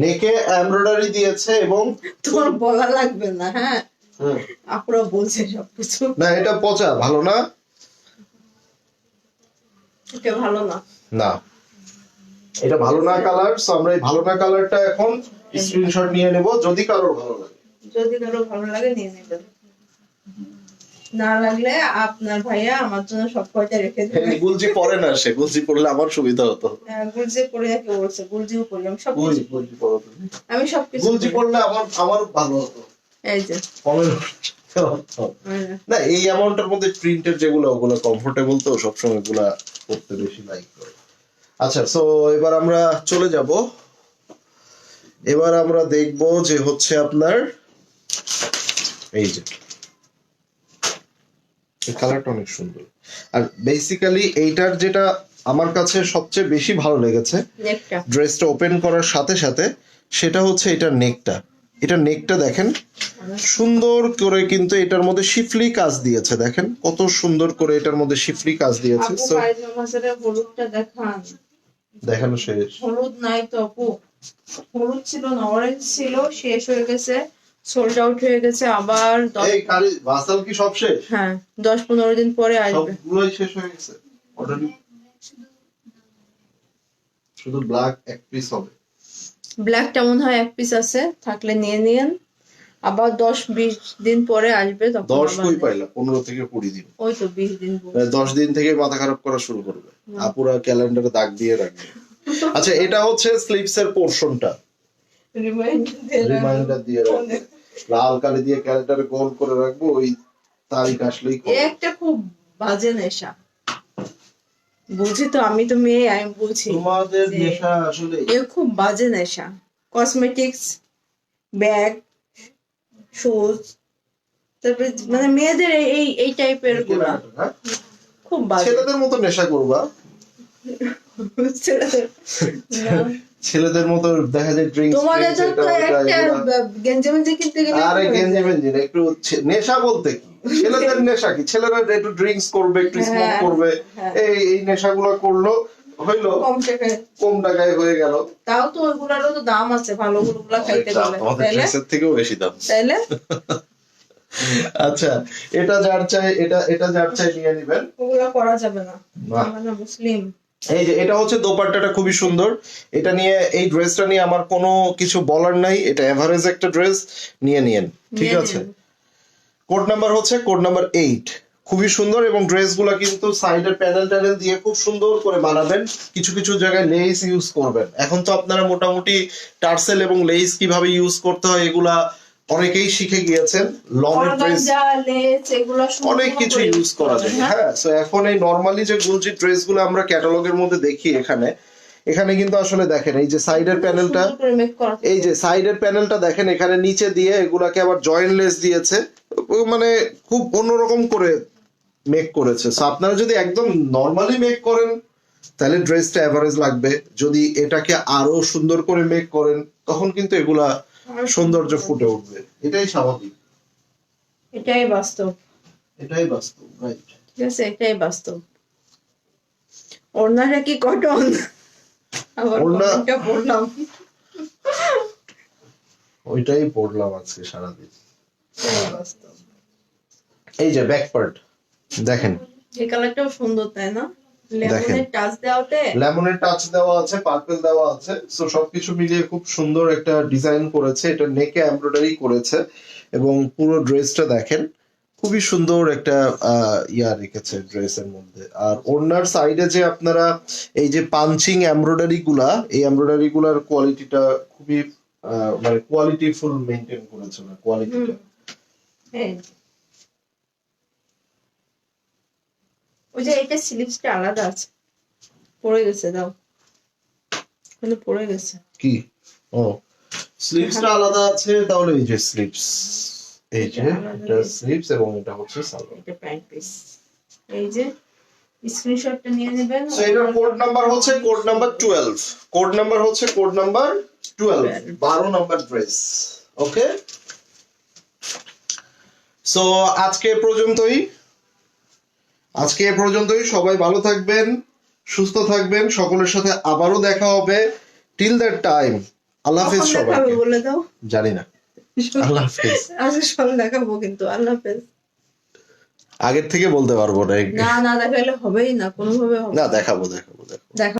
নেকে এমব্রয়ডারি দিয়েছে এবং তোমার বলা লাগবে না। হ্যাঁ আপুরা বলছে সবকিছু। না এটা পচা ভালো না, এটা ভালো না। না, এটা ভালো না কালার। সো আমরা এই ভালো না কালারটা এখন স্ক্রিনশট নিয়ে নেব, যদি কারোর ভালো লাগে। যদি কারো ভালো লাগে নিয়ে নেবেন, না লাগলে আপনার ভাইয়া আমার জন্য সব কয়টা রেখে দেবে। গুলজি পরে না, সে গুলজি পড়লে আমার সুবিধা হতো। গুলজি পরে কে বলছে? গুলজিও পড়ি, আমি সব গুলজি পড়ো তুমি। আমি সব কিছু গুলজি পড়লে আমার ভালো হতো। এই যে না, এই অ্যামাউন্টের মধ্যে প্রিন্টের যেগুলো ওগুলো কমফোর্টেবল, তো সবসময় এগুলা পড়তে বেশি লাইক করে। আচ্ছা, সো এবার আমরা চলে যাব, এবার আমরা দেখব যে হচ্ছে আপনার এই যে এই কালারটা অনেক সুন্দর। আর বেসিক্যালি এইটার যেটা আমার কাছে সবচেয়ে বেশি ভালো লেগেছে নেকটা, ড্রেসটা ওপেন করার সাথে সাথে, সেটা হচ্ছে এটার নেকটা। এটা নেকটা দেখেন সুন্দর করে, কিন্তু এটার মধ্যে শিফলি কাজ দিয়েছে। দেখেন কত সুন্দর করে এটার মধ্যে শিফলি কাজ দিয়েছে। আপু সো পায়জামা মাঝের হলুদটা দেখান। দেখানো শেষ? হলুদ নাই তো আপু, হলুদ ছিল না, অরেঞ্জ ছিল, শেষ হয়ে গেছে, সোল্ড আউট হয়ে গেছে। আবার এই কারি ভাসাল কি সব শেষ? হ্যাঁ 10-15 দিন পরে আসবে। সবগুলোই শেষ হয়ে গেছে অলরেডি। শুধু ব্ল্যাক এক পিস হবে। ব্ল্যাকটা মনে হয় এক পিস আছে, থাকলে নিয়ে নিয়েন। আবার 10-20 দিন পরে আসবে, তখন 10 আবার কই নেন। পাইলা? 15 থেকে 20 দিন। ওই তো 20 দিন পরে। 10 দিন থেকে মাথা খারাপ করা শুরু করবে, আপুরা ক্যালেন্ডারে দাগ দিয়ে রাখবে। আচ্ছা, এটা হচ্ছে স্লিভস এর পোরশনটা, রিমাইন্ডার দিয়ে রাখবে, লাল কালি দিয়ে ক্যালেন্ডারে গোল করে রাখবো, ওই তারিখ আসলেই এ একটা খুব বাজে নেশা, বুঝি তো, আমি তো মেয়ে, আমি বুঝি। তোমাদের যে নেশা আসলে এ খুব বাজে নেশা। কসমেটিক্স, ব্যাগ, শুজ, তারপরে মানে মেয়েদের এই টাইপের গুলা হ্যাঁ? খুব বাজে। ছেলেদের মতো নেশা করবা। ছেলেদের মতো দেখা যায় ড্রিঙ্কস, তোমাদের তো একটা গেঞ্জি মেঞ্জি কিনতে গেলে আরে গেঞ্জি মেঞ্জি না, একটু নেশা বলতে কি, ছেলেদের নেশা কি, ছেলেরা একটু ড্রিঙ্কস করবে, একটু স্মোক করবে, এই নেশাগুলো করলো, হইলো কম টাকায় হয়ে গেল। তাও তো ওইগুলারও তো দাম আছে, ভালো গুলা খাইতে গেলে, আমাদের ড্রেসের থেকেও বেশি দাম। তাইলে আচ্ছা, এটা যার চাই, এটা যার চাই নিয়ে নেবেন, ওগুলা করা যাবে না, আমরা মুসলিম। এই যে এটা হচ্ছে দোপাট্টাটা খুবই সুন্দর। এটা নিয়ে, এই ড্রেসটা নিয়ে আমার কোনো কিছু বলার নাই, এটা এভারেজ একটা ড্রেস, নিয়ে নিয়েন, ঠিক আছে। কোড নাম্বার হচ্ছে কোড নাম্বার 8, খুবই সুন্দর। এবং ড্রেসগুলো কিন্তু সাইডের প্যানেল ট্যানেল দিয়ে খুব সুন্দর করে বানাবেন, কিছু কিছু জায়গায় লেস ইউজ করবেন। এখন তো আপনারা মোটামুটি টার্সেল এবং লেস কিভাবে ইউজ করতে হয় এগুলা অনেকেই শিখে গিয়েছেন। লনের ড্রেস অনেক কিছু ইউজ করা যায়, হ্যাঁ। সো এখন এই নরমালি যে গুলজি ড্রেসগুলো আমরা ক্যাটালগের মধ্যে দেখি, এখানে কিন্তু আসলে দেখেন এই যে সাইডের প্যানেলটা, এই যে সাইডের প্যানেলটা দেখেন, এখানে নিচে দিয়ে এগুলাকে আবার জয়েন্ট লেস দিয়েছে, মানে খুব অন্যরকম করে মেক করেছে। সো আপনারা যদি একদম নরমালি মেক করেন তাহলে ড্রেসটা এভারেজ লাগবে, যদি এটাকে আরো সুন্দর করে মেক করেন তখন কিন্তু এগুলা সৌন্দর্য ফুটে উঠবে। এটাই স্বাভাবিক, এটাই বাস্তব, এটাই বাস্তব, রাইট? ঠিক আছে, এটাই বাস্তব। ওড়নাটা কি কটন? আবার ওড়নাটা পরলাম, ওইটাই পরলাম আজকে সারাদিন। বাস্তব। এই যে ব্যাক পার্ট দেখেন, এই কালারটাও সুন্দর, তাই না? লেমনের টাচ দেওয়াতে, লেমনের টাচ দেওয়া আছে, পার্পল দেওয়া আছে, সো সবকিছু মিলিয়ে খুব সুন্দর একটা ডিজাইন করেছে। এটা নেকে এমব্রয়ডারি করেছে এবং পুরো ড্রেসটা দেখেন খুবই সুন্দর একটা ইয়া রেখেছে ড্রেসের মধ্যে। আর ওড়নার সাইডে যে আপনারা এই যে পাঞ্চিং এমব্রয়ডারি গুলা, এই এমব্রয়ডারি গুলার কোয়ালিটিটা খুবই মানে কোয়ালিটিফুল মেইনটেইন করেছে না কোয়ালিটিটা। ওই যে এটা স্লিভসটা আলাদা আছে, পড়ে গেছে, দাও কিন্তু পড়ে গেছে কি? ও, স্লিভসটা আলাদা আছে, তাহলে এই যে স্লিভস, এই যে এটা স্লিভস এবং এটা হচ্ছে সালোয়ার, এটা প্যান্ট পিস। এই যে স্ক্রিনশটটা নিয়ে নেবেন। সো এটার কোড নাম্বার হচ্ছে কোড নাম্বার 12, কোড নাম্বার হচ্ছে কোড নাম্বার 12, 12 নাম্বার ড্রেস। ওকে, সো আজকে এ পর্যন্তই, সবাই ভালো থাকবেন, সুস্থ থাকবেন, সকলের সাথে আবারও দেখা হবে। টিল দ্যাট টাইম, আল্লাহ হাফেজ সবাইকে। বলে দাও, জানি না, আল্লাহ হাফেজ। আজকে সব দেখাবো কিন্তু, আল্লাহ হাফেজ। আগের থেকে বলতে পারবো না না দেখালে হবেই না, কোনোভাবে হবে না। না। দেখাবো। দেখা